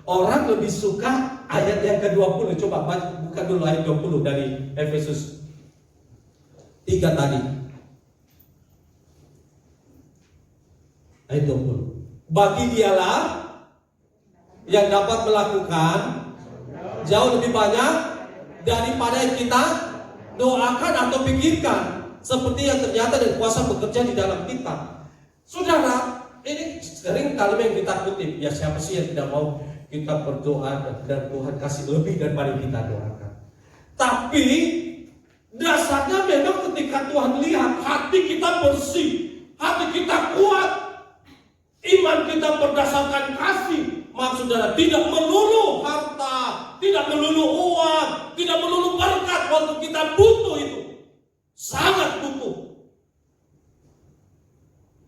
Orang lebih suka ayat yang ke-20. Coba buka dulu ayat 20 dari Efesus 3 tadi. Ayat 20. Bagi dialah yang dapat melakukan jauh lebih banyak daripada yang kita doakan atau pikirkan. seperti yang ternyata dan kuasa bekerja di dalam kita. Saudara, ini sering kali yang kita kutip. Ya siapa sih yang tidak mau kita berdoa dan Tuhan kasih lebih daripada yang kita doakan. Tapi dasarnya memang ketika Tuhan lihat hati kita bersih, hati kita kuat, iman kita berdasarkan kasih, maka saudara tidak melulu harta, tidak melulu uang, tidak melulu berkat waktu kita butuh itu. Sangat butuh.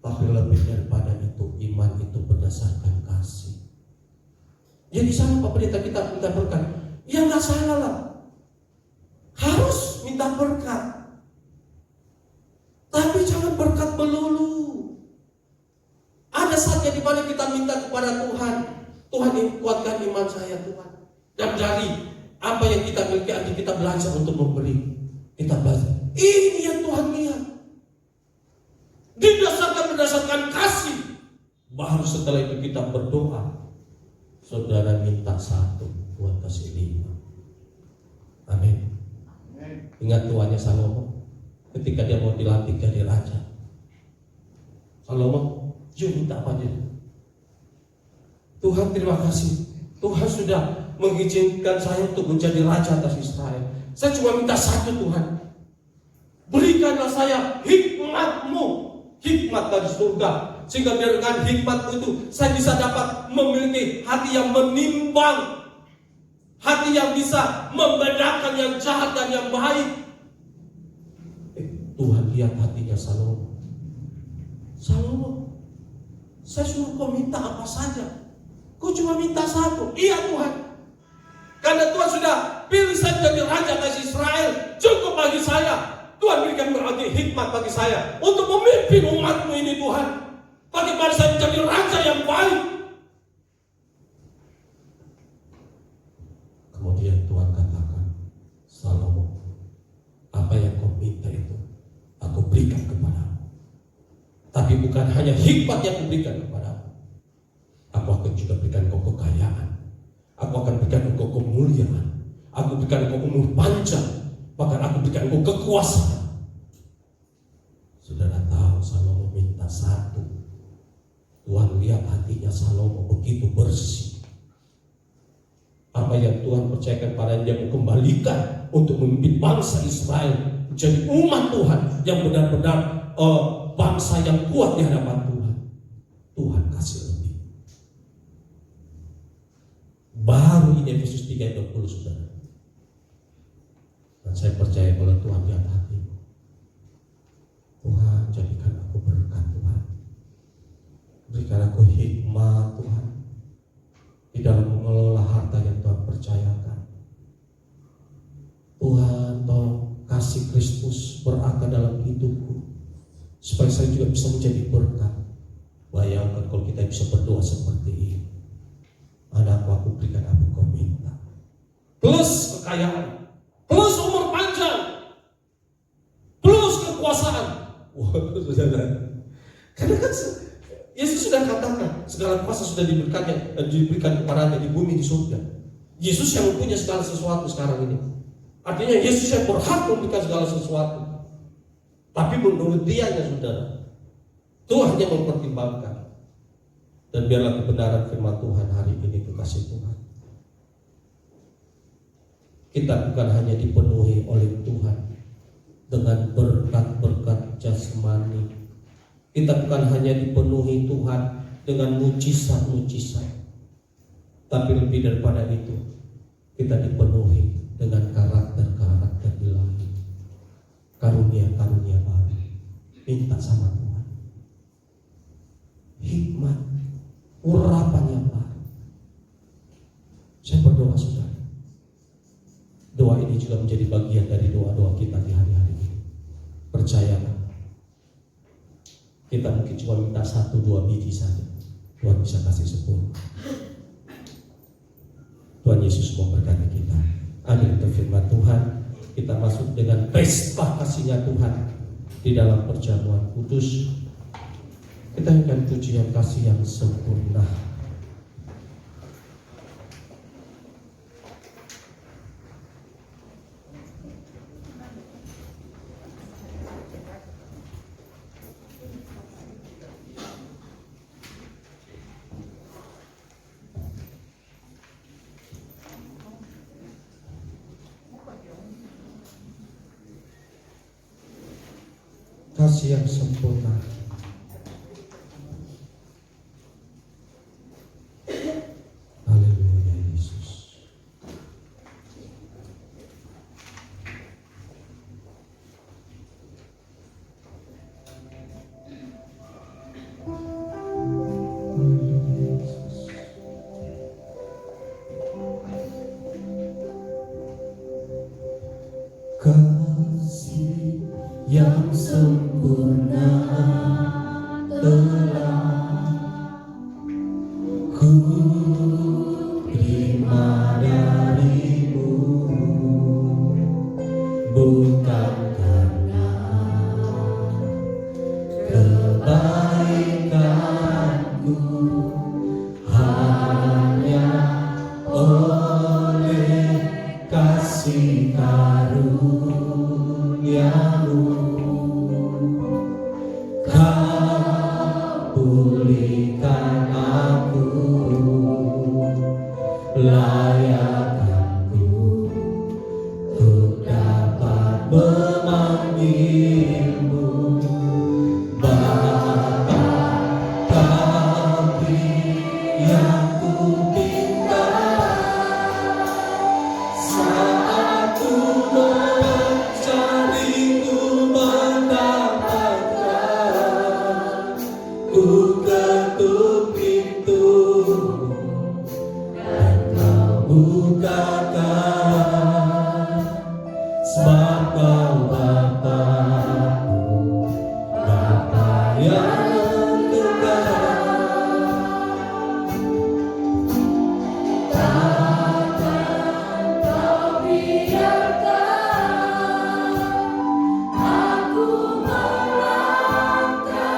Tapi lebih daripada itu, iman itu berdasarkan kasih. Jadi sana Pak Pendeta kita minta berkat. Ya nggak salah lah. Harus minta berkat. Tapi jangan berkat melulu. Ada saatnya di mana kita minta kepada Tuhan. Tuhan kuatkan iman saya Tuhan. Dan dari apa yang kita miliki, arti kita belajar untuk memberi. Kita belajar. Ini yang Tuhan lihat. Berdasarkan kasih. Baru setelah itu kita berdoa. Saudara minta 1, Tuhan kasih 5. Amin. Ingat tuannya Salomo ketika dia mau dilantik jadi raja. Salomo, yuk minta apa dia? Tuhan terima kasih. Tuhan sudah mengizinkan saya untuk menjadi raja atas Israel. Saya cuma minta 1 Tuhan. Berikanlah saya hikmat-Mu, hikmat dari surga. Sehingga dengan hikmat itu saya bisa dapat memiliki hati yang menimbang, hati yang bisa membedakan yang jahat dan yang baik. Tuhan lihat hatinya Salomo. Salomo, saya suruh kau minta apa saja, kau cuma minta 1. Iya Tuhan, karena Tuhan sudah pilih saya menjadi raja atas Israel. Cukup bagi saya. Tuhan berikan berarti hikmat bagi saya untuk memimpin umat-Mu ini Tuhan. Bagaimana saya menjadi raja yang baik. Kemudian Tuhan katakan, Salomo, apa yang kau minta itu aku berikan kepadamu. Tapi bukan hanya hikmat yang kuberikan kepadamu. Aku akan juga berikan kau kekayaan. Aku akan berikan kau kemuliaan. Aku berikan kau umur panjang. Bahkan aku berikan kau kekuasaan. Saudara tahu Salomo minta 1. Tuhan lihat hatinya Salomo begitu bersih. Apa yang Tuhan percayakan pada dia kembalikan untuk memimpin bangsa Israel menjadi umat Tuhan yang benar-benar bangsa yang kuat di hadapan Tuhan. Tuhan kasih lebih. Baru ini Efesus 3:20 saudara. Dan saya percaya kalau Tuhan lihat hatimu, Tuhan jadikan aku berkat Tuhan. Berikan aku hikmat Tuhan di dalam mengelola harta yang Tuhan percayakan. Tuhan tolong kasih Kristus berakar dalam hidupku supaya saya juga bisa menjadi berkat. Bayangkan kalau kita bisa berdoa seperti ini. Anakku, aku berikan apa kau minta. Plus kekayaan, plus umur panjang, plus kekuasaan. Wah, saudara. Karena kan Yesus sudah katakan segala kuasa sudah diberikan kepadanya di bumi di surga. Yesus yang mempunyai segala sesuatu sekarang ini. Artinya Yesus yang berhak memberikan segala sesuatu. Tapi menurut dia saudara, Tuhan yang mempertimbangkan. Dan biarlah kebenaran firman Tuhan hari ini kekasih Tuhan. Kita bukan hanya dipenuhi oleh Tuhan dengan berkat-berkat jasmani. Kita bukan hanya dipenuhi Tuhan dengan mujizat-mujizat. Tapi lebih daripada itu, kita dipenuhi dengan karakter-karakter ilahi. Karunia-karunia baru. Minta sama Tuhan. Hikmat, urapan yang baru. Saya berdoa saudara. Doa ini juga menjadi bagian dari doa-doa kita di hari-hari ini. Percayalah. Kita mungkin cuma minta 1-2 biji saja. Tuhan bisa kasih 10. Tuhan Yesus memberkati kita. Amin. Untuk firman Tuhan, kita masuk dengan pesta kasihnya Tuhan di dalam perjamuan kudus. Kita akan pujian kasih yang sempurna. kasih yang sempurna. Haleluya Yesus. Kasih yang sempurna telah ku terima darimu, bukan karena kebaikanku, hanya oleh kasih karuniamu kau pulihkan aku, layak aku untuk dapat memanggilmu Bapa. Tapi yang ku pinta saat ku mencarimu mendapatkan, ku ketuk pintu dan kau bukakan, sebab kau Bapa-Ku, Bapa yang kekal. Takkan kau biarkan aku melangkahnya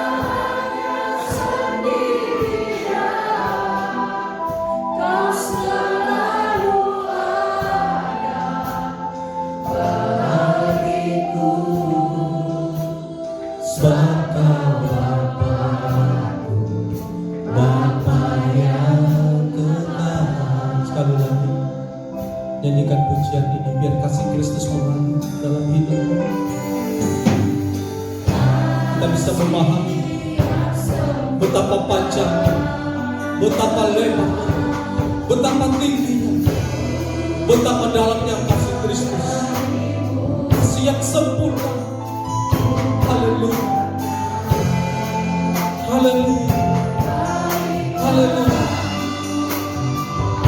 sendirian. Kau selalu ada bagiku, Sebab kau Bapa-Ku, Bapa yang kekal. Sekali lagi nyanyikan pujian ini biar kasih Kristus mengalir dalam hidupmu. Kita bisa memahami betapa panjangnya, betapa lebarnya, betapa tingginya, betapa dalamnya kasih Kristus, kasih yang sempurna. Haleluya, haleluya, haleluya,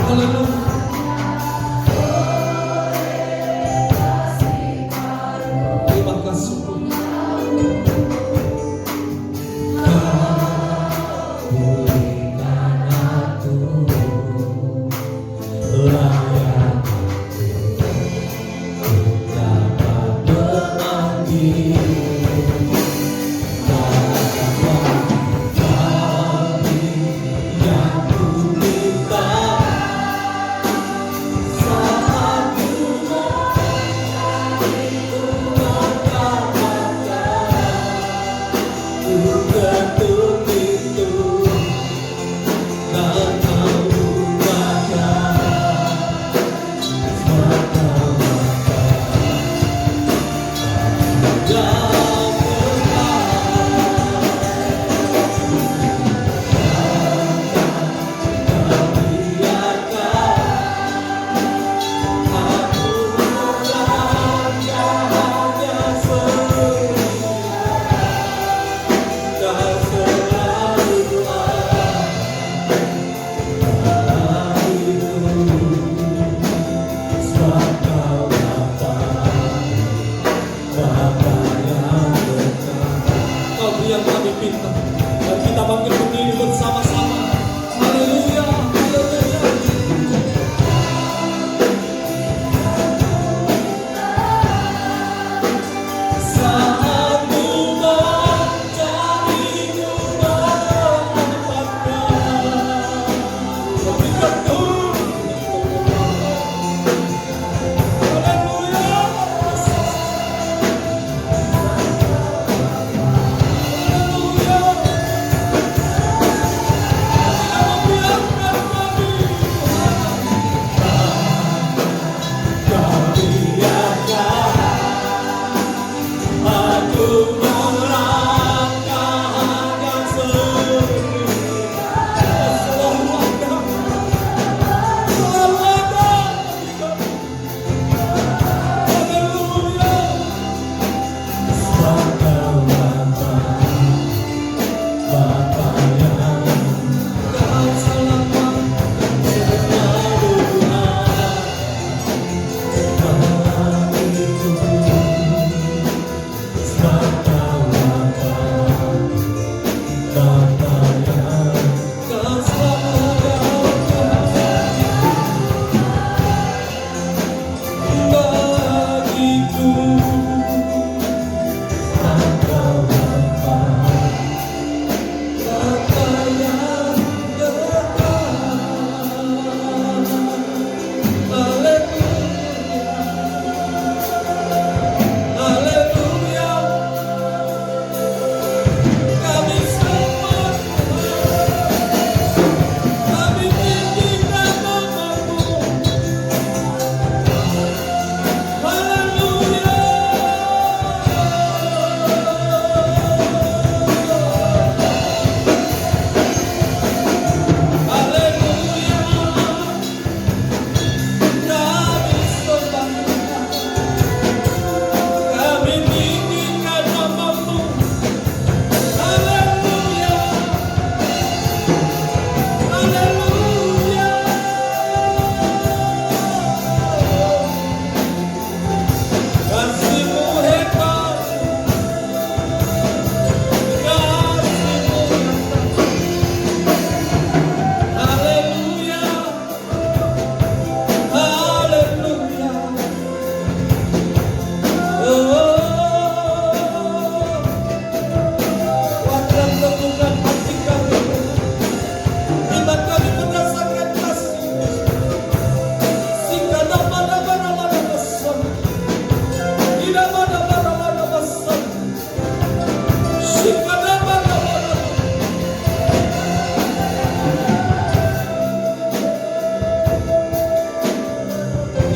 haleluya. Terima kasih Tuhan. Kau pulihkan aku, layak aku dapat memanggil. Tapi yang ku minta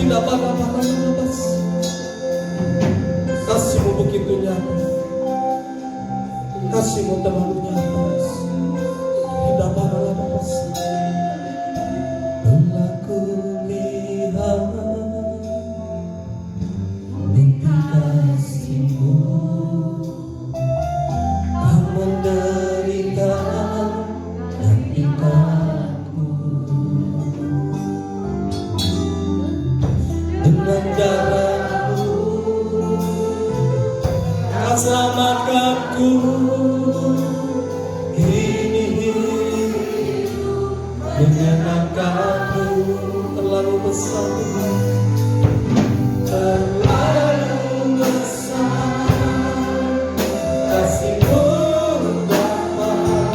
Tidak apa-apa. Kasih-Mu begitu nyata. Kasih-Mu terlalu nyata. Tidak apa-apa. Telah kulihat kasih-Mu, Kau menderita dan ikatku. Dengan darah-Mu Kau selamatkanku. Ini hidup menyenangkan-Mu. Terlalu besar, terlalu besar kasih-Mu dapat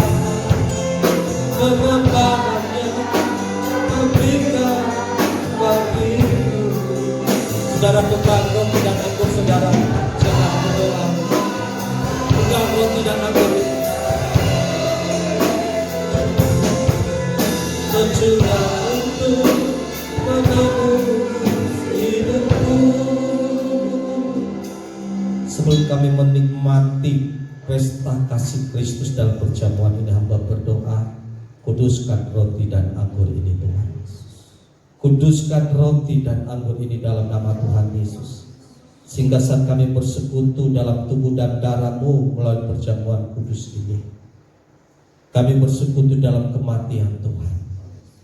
pengembangannya memberikan bagiku. Saudara pegang roti dan anggur, saudara jangan berdoa. Pegang roti dan anggur, mencurah untuk menebus hidupku. Sebelum kami menikmati pesta kasih Kristus dalam perjamuan ini, hamba berdoa, kuduskan roti dan anggur ini Tuhan. Kuduskan roti dan anggur ini dalam nama Tuhan Yesus, sehingga saat kami bersekutu dalam tubuh dan darah-Mu melalui perjamuan kudus ini, kami bersekutu dalam kematian Tuhan,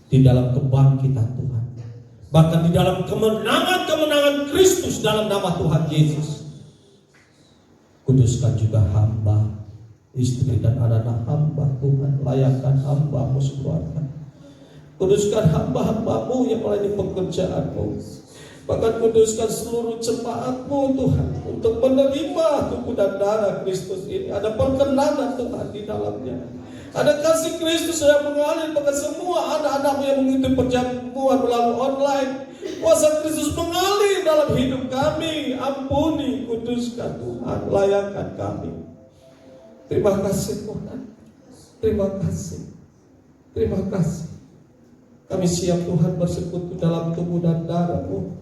di dalam kebangkitan Tuhan, bahkan di dalam kemenangan-kemenangan Kristus dalam nama Tuhan Yesus. Kuduskan juga hamba, istri dan anak-anak hamba Tuhan. Layakkan hamba-Mu sekeluarga. Kuduskan hamba-hamba-Mu yang melayani pekerjaan-Mu. Bahkan kuduskan seluruh jemaat-Mu Tuhan, untuk menerima tubuh dan darah Kristus ini. Ada perkenanan Tuhan di dalamnya. Ada kasih Kristus yang mengalir bagi semua anak-anak-Mu yang mengikuti perjamuan melalui online. Kuasa Kristus mengalir dalam hidup kami. Ampuni, kuduskan Tuhan, layakkan kami. Terima kasih Tuhan. Terima kasih. Terima kasih. Kami siap Tuhan bersekutu dalam tubuh dan darah-Mu,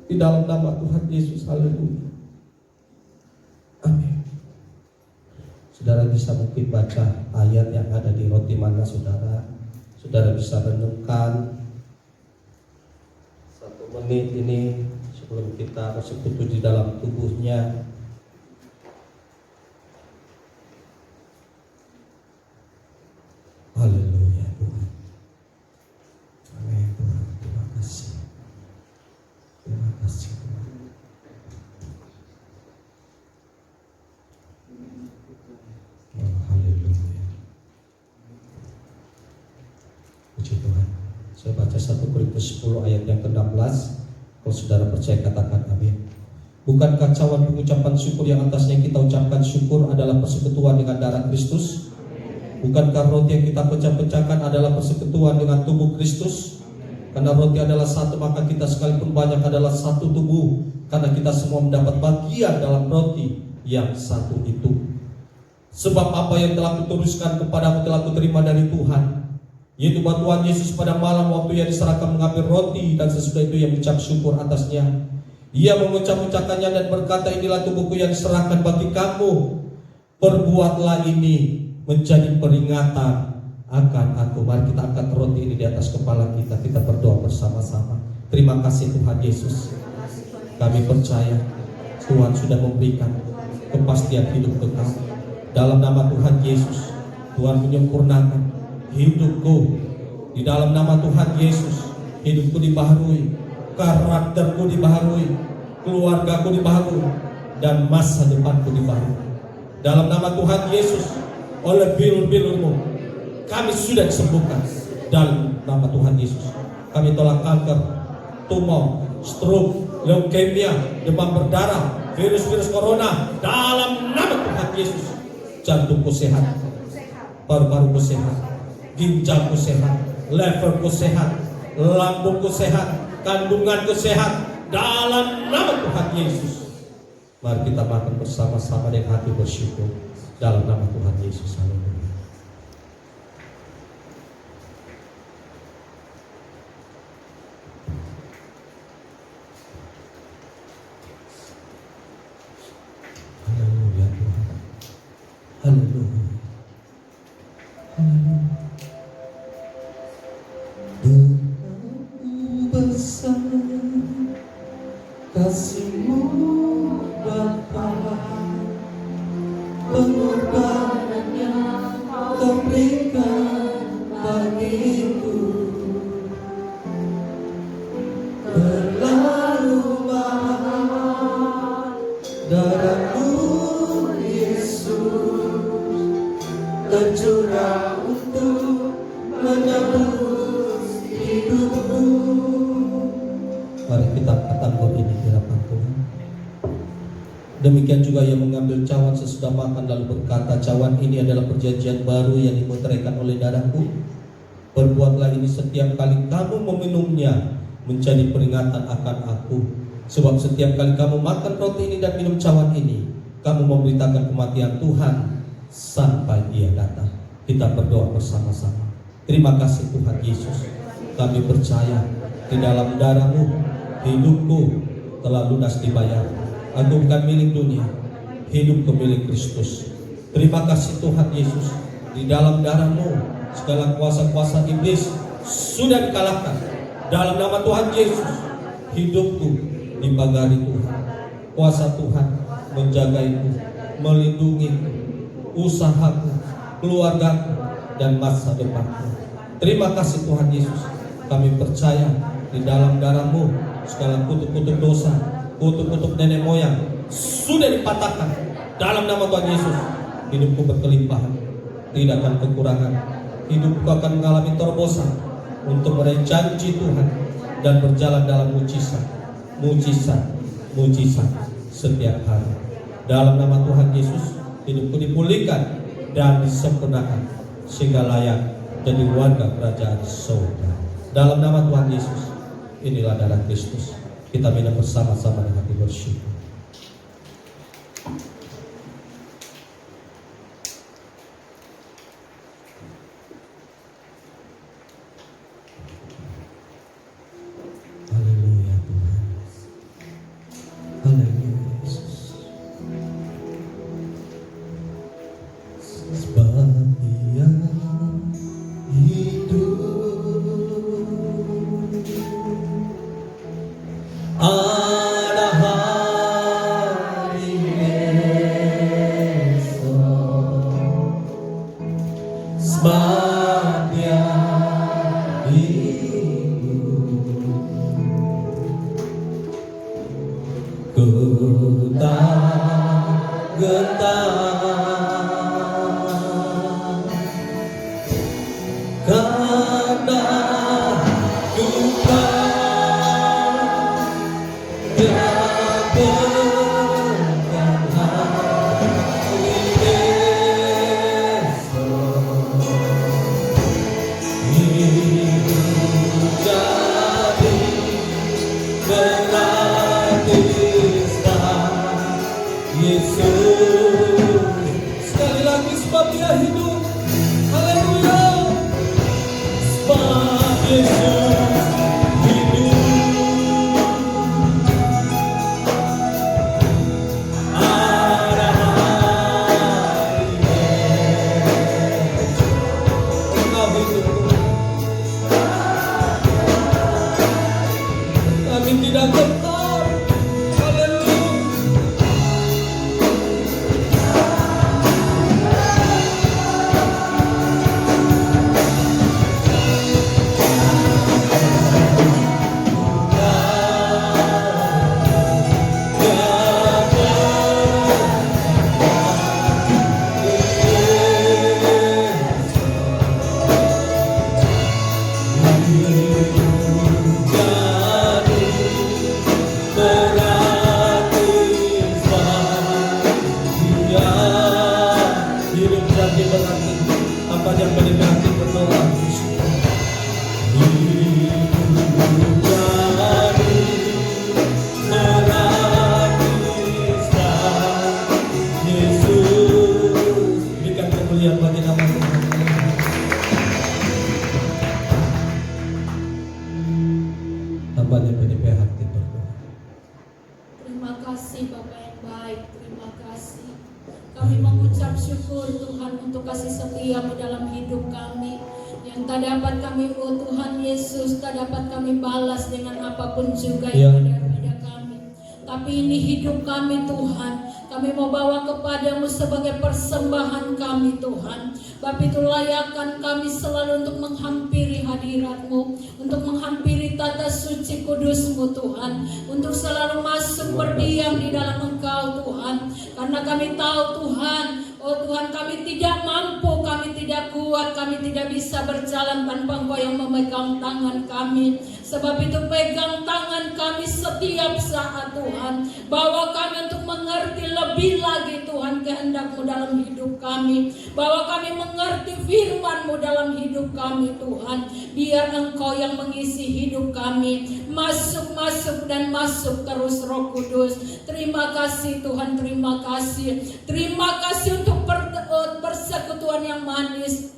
di dalam nama Tuhan Yesus. Haleluya. Amin. Saudara bisa mungkin baca ayat yang ada di roti mana saudara. Saudara bisa renungkan 1 menit ini sebelum kita bersekutu di dalam tubuhnya. Haleluya Tuhan. Amin Tuhan. Terima kasih. Terima kasih Tuhan. Oh, haleluya. Puji Tuhan. Saya baca 1 Korintus 10 ayat yang ke-16. Kalau saudara percaya katakan amin. Bukankah cawan pengucapan syukur yang atasnya kita ucapkan syukur adalah persekutuan dengan darah Kristus? Bukankah roti yang kita pecah-pecahkan adalah persekutuan dengan tubuh Kristus? Karena roti adalah satu, maka kita sekalipun banyak adalah satu tubuh, karena kita semua mendapat bagian dalam roti yang satu itu. Sebab apa yang telah kuteruskan kepadamu telah kuterima dari Tuhan, yaitu bahwa Tuhan Yesus pada malam waktu ia diserahkan mengambil roti, dan sesudah itu ia mengucap syukur atasnya. Ia mengucap-ucapkannya dan berkata, inilah tubuhku yang diserahkan bagi kamu. Perbuatlah ini menjadi peringatan akan aku. Mari kita angkat roti ini di atas kepala kita. Kita berdoa bersama-sama. Terima kasih Tuhan Yesus. Kami percaya Tuhan sudah memberikan kepastian hidup ke kami. Dalam nama Tuhan Yesus, Tuhan menyempurnakan hidupku. Di dalam nama Tuhan Yesus, hidupku dibaharui, karakterku dibaharui, keluargaku dibaharui, dan masa depanku dibaharui. Dalam nama Tuhan Yesus, oleh bilur-bilur-Mu kami sudah disembuhkan. Dalam nama Tuhan Yesus, kami tolak kanker, tumor, stroke, leukemia, demam berdarah, virus-virus corona. Dalam nama Tuhan Yesus, jantungku sehat, paru-paruku sehat, ginjalku sehat, leverku sehat, lambungku sehat, kandunganku sehat. Dalam nama Tuhan Yesus, mari kita makan bersama-sama dengan hati bersyukur. Dalam nama Tuhan Yesus. Haleluya. besar kasih-Mu Bapa, pengorbanan yang Kau berikan bagiku terlalu mahal. Darah-Mu Yesus tercurah untuk menebus hidupku. Mari kita angkat ini di hadapan Tuhan. Demikian juga yang mengambil cawan sesudah makan lalu berkata, cawan ini adalah perjanjian baru yang dimeteraikan oleh darahku. Perbuatlah ini setiap kali kamu meminumnya menjadi peringatan akan aku. Sebab setiap kali kamu makan roti ini dan minum cawan ini, kamu memberitakan kematian Tuhan sampai Dia datang. Kita berdoa bersama-sama. Terima kasih Tuhan Yesus. Kami percaya di dalam darah-Mu hidupku telah lunas dibayar. Aku bukan milik dunia, hidupku milik Kristus. Terima kasih Tuhan Yesus. Di dalam darah-Mu segala kuasa-kuasa iblis sudah dikalahkan. Dalam nama Tuhan Yesus, hidupku dipagari Tuhan. Kuasa Tuhan menjagaiku, melindungiku, usahaku, keluargaku, dan masa depanku. Terima kasih Tuhan Yesus. Kami percaya di dalam darah-Mu segala kutuk-kutuk dosa, kutuk-kutuk nenek moyang sudah dipatahkan. Dalam nama Tuhan Yesus, hidupku berkelimpahan, tidak akan kekurangan. Hidupku akan mengalami terobosan untuk meraih janji Tuhan dan berjalan dalam mujizat, mujizat, mujizat setiap hari. Dalam nama Tuhan Yesus, hidupku dipulihkan dan disempurnakan sehingga layak jadi warga kerajaan surga. Dalam nama Tuhan Yesus, inilah darah Kristus. Kita minum bersama-sama dengan hati bersyukur. Haleluya Tuhan. Haleluya Yesus. Sebab Dia hidup, ada hari esok. Sebab Dia hidup, ku tak gentar karena ku Yesus. Sekali lagi, sebab Dia hidup. Haleluya. Sebab Yesus hidup, ada hari Engkau hidup. Kami tidak gentar. Haleluya. Hidup berarti berarti apa yang berarti berdoa. Yesus, berikan kemuliaan bagi nama Tuhan. Hambanya PDP hati berdoa. Terima kasih Bapak yang baik, terima kasih. Kami mengucap syukur Tuhan untuk kasih setia-Mu dalam hidup kami, yang yang tak dapat kami, oh Tuhan Yesus, tak dapat kami balas dengan apapun juga Ya. yang ada pada kami. Tapi ini hidup kami Tuhan, kami mau bawa kepadamu sebagai persembahan kami Tuhan. Bapa itu layakan kami selalu untuk menghampiri hadirat-Mu, untuk menghampiri tata suci kudus-Mu Tuhan, untuk selalu masuk berdiam di dalam Engkau Tuhan. Karena kami tahu Tuhan, oh Tuhan, kami tidak mampu, kami tidak kuat, kami tidak bisa berjalan tanpa Engkau yang memegang tangan kami. Sebab itu pegang tangan kami setiap saat Tuhan. Bawa kami untuk mengerti lebih lagi Tuhan kehendak-Mu dalam hidup kami. Bawa kami mengerti firman-Mu dalam hidup kami Tuhan. Biar Engkau yang mengisi hidup kami. Masuk dan masuk terus Roh Kudus. Terima kasih Tuhan, terima kasih. Terima kasih untuk persekutuan yang manis.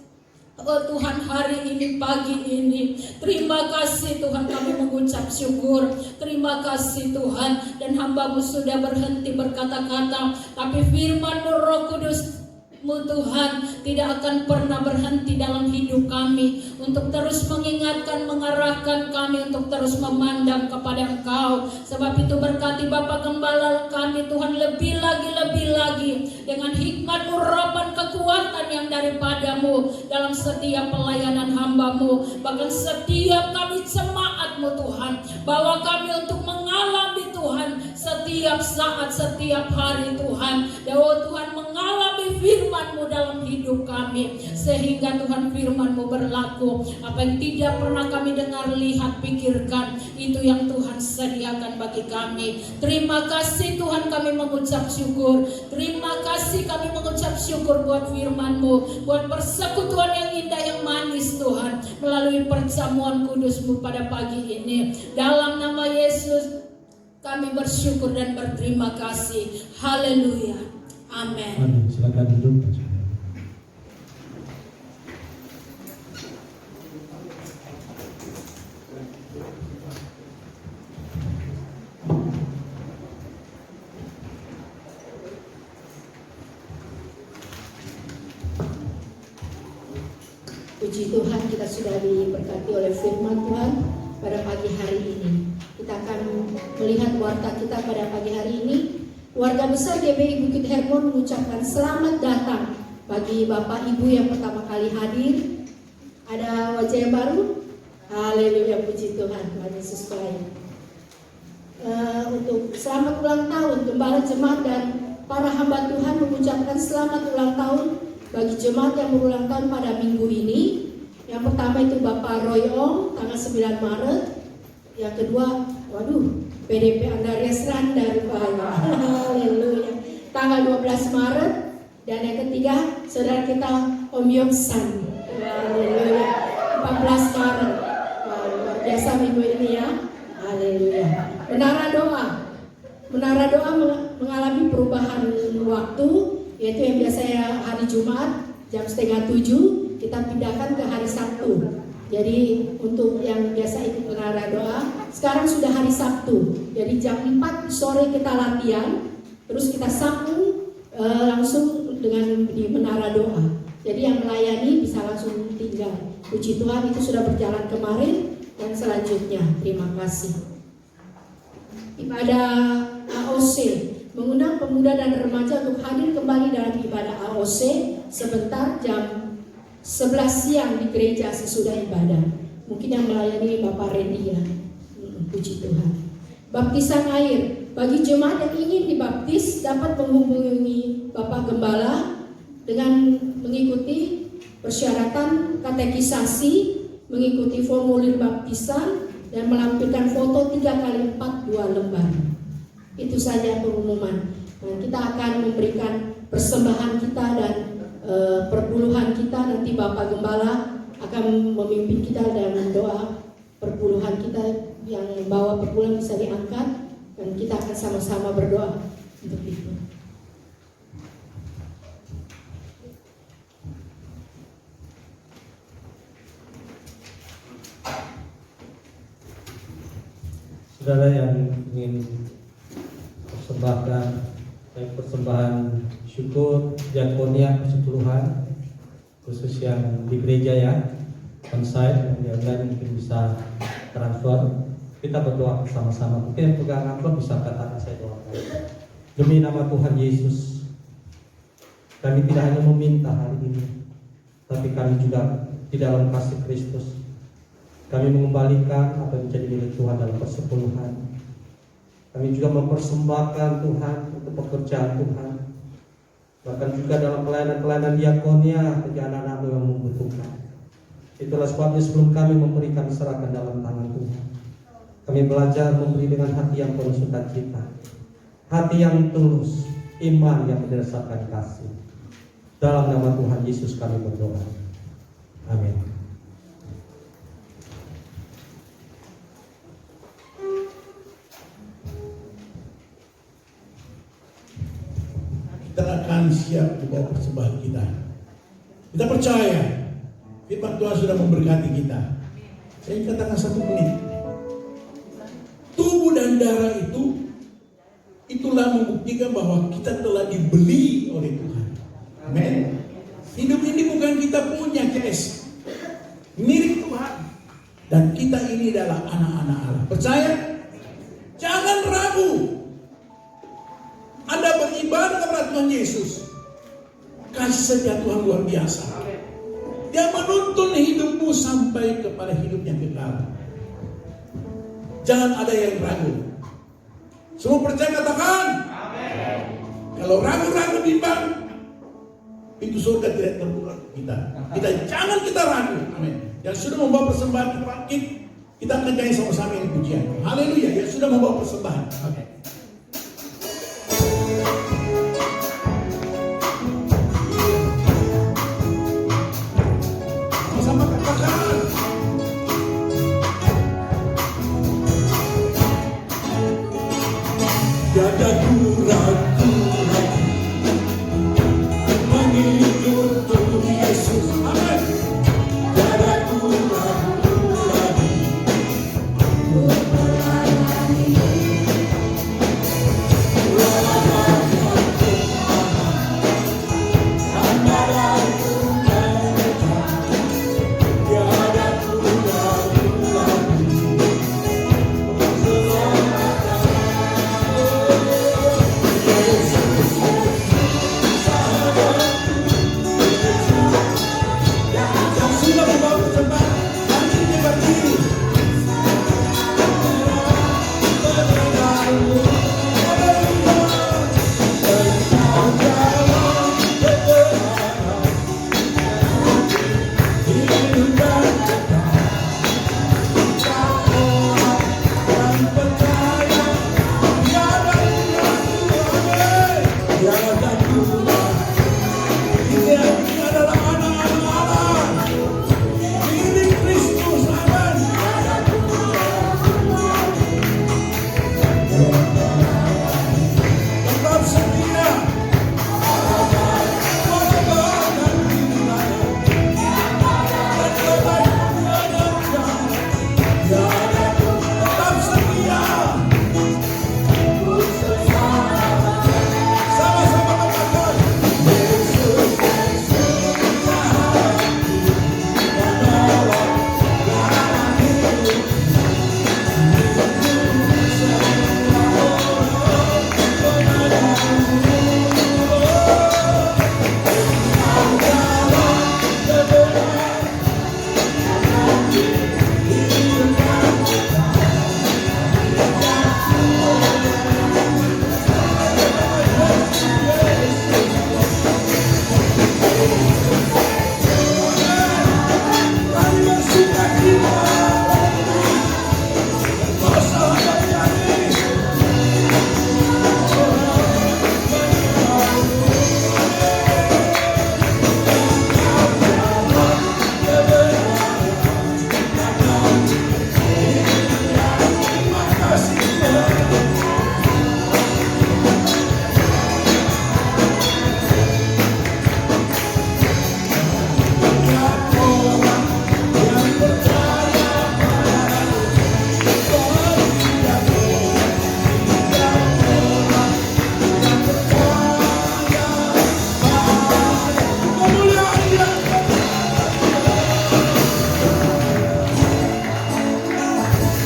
Oh Tuhan, hari ini, pagi ini, terima kasih Tuhan, kami mengucap syukur. Terima kasih Tuhan. Dan hamba-Mu sudah berhenti berkata-kata, tapi firman-Mu Roh Kudus Tuhan tidak akan pernah berhenti dalam hidup kami, untuk terus mengingatkan, mengarahkan kami untuk terus memandang kepada Engkau. Sebab itu berkati Bapa Gembala kami Tuhan, lebih lagi dengan hikmat urapan kekuatan yang daripada-Mu dalam setiap pelayanan hamba-Mu. Bahkan setiap kami jemaat-Mu Tuhan, bawa kami untuk mengalami Tuhan setiap saat, setiap hari Tuhan. Oh Tuhan, mengalami firman-Mu dalam hidup kami, sehingga Tuhan firman-Mu berlaku. Apa yang tidak pernah kami dengar, lihat, pikirkan, itu yang Tuhan sediakan bagi kami. Terima kasih Tuhan, kami mengucap syukur. Terima kasih kami mengucap syukur buat firman-Mu, buat persekutuan yang indah, yang manis Tuhan, melalui perjamuan kudus-Mu pada pagi ini. Dalam nama Yesus kami bersyukur dan berterima kasih. Haleluya. Amin. Amin. Silakan duduk. Puji Tuhan, kita sudah diberkati oleh firman Tuhan pada pagi hari ini. Kita akan melihat warta kita pada pagi hari ini. Keluarga besar GBI Bukit Hermon mengucapkan selamat datang bagi Bapak Ibu yang pertama kali hadir. Ada wajah yang baru. Haleluya, puji Tuhan. Tuhan Yesus pelayan. Untuk selamat ulang tahun Gembala Jemaat dan para hamba Tuhan mengucapkan selamat ulang tahun bagi jemaat yang berulang tahun pada minggu ini. Yang pertama itu Bapak Roy Ong tanggal 9 Maret. Yang kedua, PDP Andarias Randa rupanya. Haleluya. Tanggal 12 Maret. Dan yang ketiga, saudara kita Om Yoksan. Haleluya. 14 Maret. Luar biasa minggu ini ya. Haleluya. Menara doa mengalami perubahan waktu, yaitu yang biasanya hari Jumat jam 6:30 kita pindahkan ke hari Sabtu. Jadi untuk yang biasa ikut menara doa, sekarang sudah hari Sabtu. Jadi jam 4 sore kita latihan, terus kita sambung langsung dengan di menara doa. Jadi yang melayani bisa langsung tinggal. Puji Tuhan, itu sudah berjalan kemarin dan selanjutnya. Terima kasih. Ibadah AOC mengundang pemuda dan remaja untuk hadir kembali dalam ibadah AOC sebentar jam 11 siang di gereja sesudah ibadah. Mungkin yang melayani Bapak Randy ya. Puji Tuhan. Baptisan air bagi jemaat yang ingin dibaptis dapat menghubungi Bapak Gembala dengan mengikuti persyaratan katekisasi, mengikuti formulir baptisan dan melampirkan foto 3x4 2 lembar. Itu saja pengumuman. Nah, kita akan memberikan persembahan kita dan perpuluhan kita. Nanti Bapak Gembala akan memimpin kita dalam doa perpuluhan kita. Yang bawa perpuluhan bisa diangkat dan kita akan sama-sama berdoa untuk itu. Saudara yang ingin persembahkan persembahan syukur, diakonia, persepuluhan khusus yang di gereja ya, onsite yang online mungkin bisa transfer. Kita berdoa bersama-sama. Mungkin yang pegang amplop bisa katakan saya doakan. Demi nama Tuhan Yesus, kami tidak hanya meminta hari ini, tapi kami juga di dalam kasih Kristus, kami mengembalikan apa yang menjadi milik Tuhan dalam persepuluhan. Kami juga mempersembahkan Tuhan untuk pekerjaan Tuhan, bahkan juga dalam pelayanan-pelayanan diakonia bagi anak-anak yang membutuhkan. Itulah sebabnya sebelum kami memberi, kami serahkan dalam tangan Tuhan. Kami belajar memberi dengan hati yang penuh sukacita, hati yang tulus, iman yang berdasarkan kasih. Dalam nama Tuhan Yesus kami berdoa. Amin. Kita akan siap membawa persembahan kita. Kita percaya firman Tuhan sudah memberkati kita. Saya katakan 1 menit. Tubuh dan darah itulah membuktikan bahwa kita telah dibeli oleh Tuhan. Amin. Hidup ini bukan kita punya, guys. Milik Tuhan. Dan kita ini adalah anak-anak Allah. Percaya? Jangan ragu. Anda beribadah kepada Tuhan Yesus. Kasih setia Tuhan luar biasa. Dia menuntun hidupmu sampai kepada hidup yang kekal. Jangan ada yang ragu. Semua percaya katakan. Amin. Kalau ragu-ragu bimbang, pintu surga tidak terbuka kita. Jangan kita ragu. Amin. Yang sudah membawa persembahan kita bangkit, kita akan nyanyi sama-sama ini pujian. Haleluya. Yang sudah membawa persembahan. Oke. Sama-sama katakan. Tiada ragu mengikut Tuhan Yesus. Amin. Tiada ragu lagi melayani.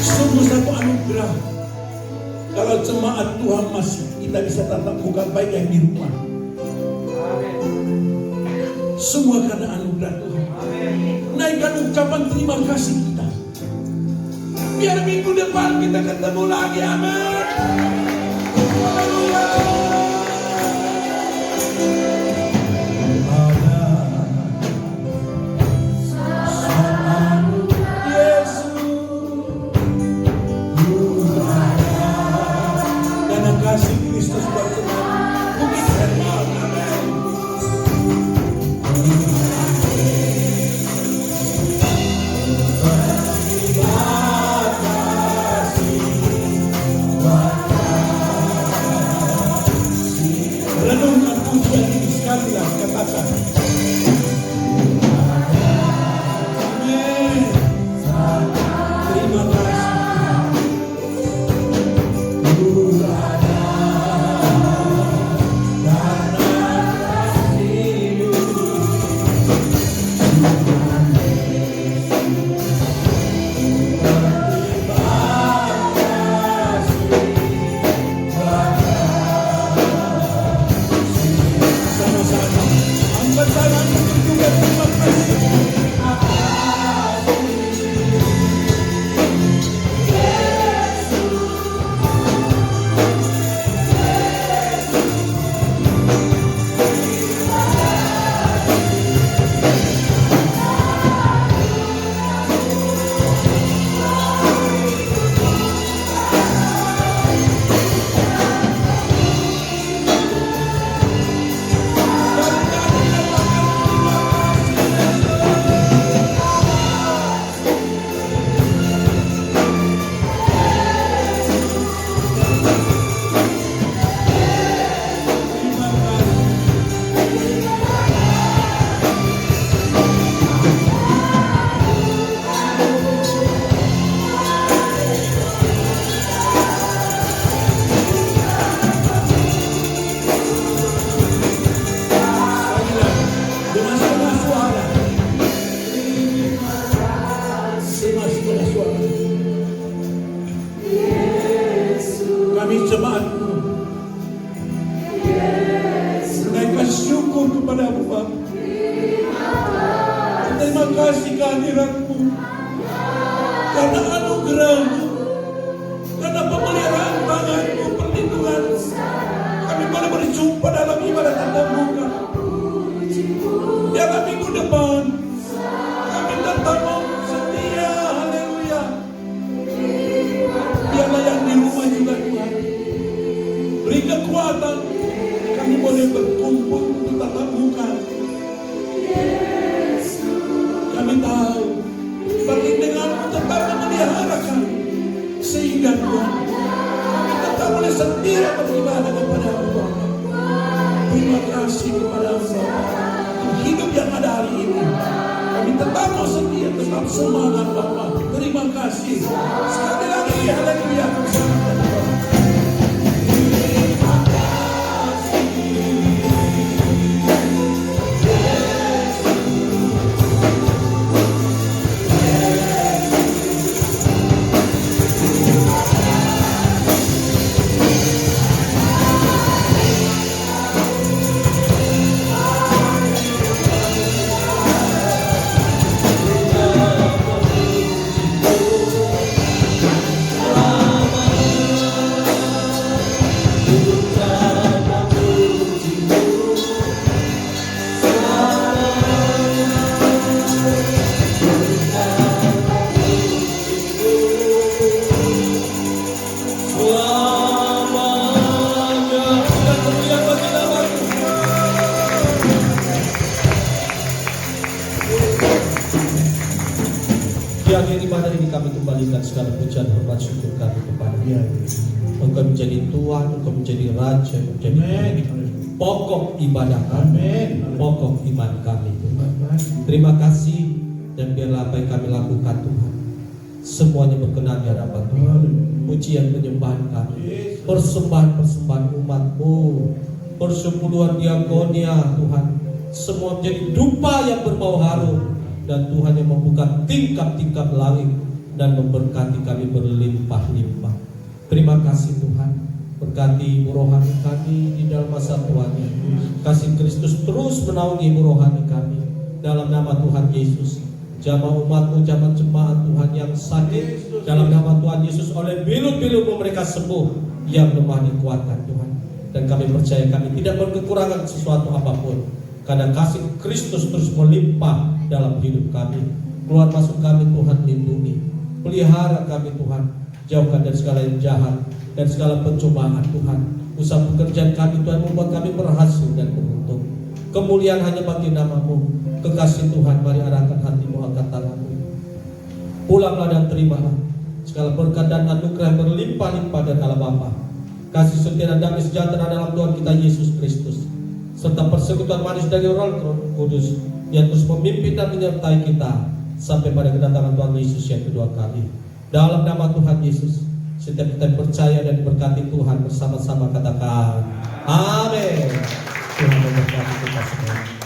Sungguh satu anugerah kalau jemaat Tuhan masih kita bisa tatap muka baik yang di rumah. Semua karena anugerah Tuhan. Naikkan ucapan terima kasih kita. Biar minggu depan kita ketemu lagi. Amin. Haleluya. Kasih Kristus berkenan bukit Hermon. Amin. Renungkan pujian ini sekalian, katakan. Amin. Terima kasih. Kami jemaatmu menaikkan syukur kepada Bapa. Terima kasih kehadiratmu, karena anugerahmu, karena pemeliharaan tanganmu, perlindunganmu. Kami boleh berjumpa dalam ibadah tatap muka. Biarlah minggu depan kami tetap setia. Haleluya. Biarlah yang di rumah juga Tuhan beri kekuatan, kami boleh berkumpul untuk tatap muka. Kami tahu perlindunganmu tetap memelihara kami, sehingga Tuhan kami tetap boleh setia beribadah kepada Allah. Terima kasih kepada Allah untuk hidup yang ada hari ini. Kami tetap mau setia, tetap semangat Bapa. Terima kasih sekali lagi. Haleluya. Di akhir ibadah ini kami kembalikan segala pujian hormat syukur kami kepada-Nya. Engkau menjadi Tuhan, Engkau menjadi Raja, menjadi pokok ibadah kami, pokok iman kami. Terima kasih, dan biarlah apa yang kami lakukan Tuhan semuanya berkenan di hadapan Tuhan. Pujian penyembahan kami, persembahan umat-Mu, persepuluhan diakonia Tuhan, semua menjadi dupa yang berbau harum. Dan Tuhan yang membuka tingkap-tingkap langit dan memberkati kami berlimpah-limpah. Terima kasih Tuhan, berkati rohani kami di dalam masa tua ini. Kasih Kristus terus menaungi rohani kami dalam nama Tuhan Yesus. Jamah umatmu, jamah jemaat Tuhan yang sakit, dalam nama Tuhan Yesus oleh bilu-bilu mereka sembuh, yang lemah dikuatkan Tuhan. Dan kami percaya kami tidak berkekurangan sesuatu apapun, karena kasih Kristus terus melimpah dalam hidup kami. Keluar masuk kami Tuhan lindungi, pelihara kami Tuhan, jauhkan dari segala yang jahat dan segala pencobaan Tuhan. Usaha pekerjaan kami Tuhan membuat kami berhasil dan beruntung. Kemuliaan hanya bagi nama-Mu. Kekasih Tuhan, mari arahkan hatimu, angkat tanganmu. Pulanglah dan terimalah segala berkat dan anugerah yang berlimpah-limpah dari Allah Bapa, kasih setia dan damai sejahtera dalam Tuhan kita Yesus Kristus, serta persekutuan manis dari Roh Kudus yang terus memimpin dan menyertai kita sampai pada kedatangan Tuhan Yesus yang kedua kali. Dalam nama Tuhan Yesus, setiap kita yang percaya dan diberkati Tuhan bersama-sama katakan amin. Tuhan memberkati kita semua.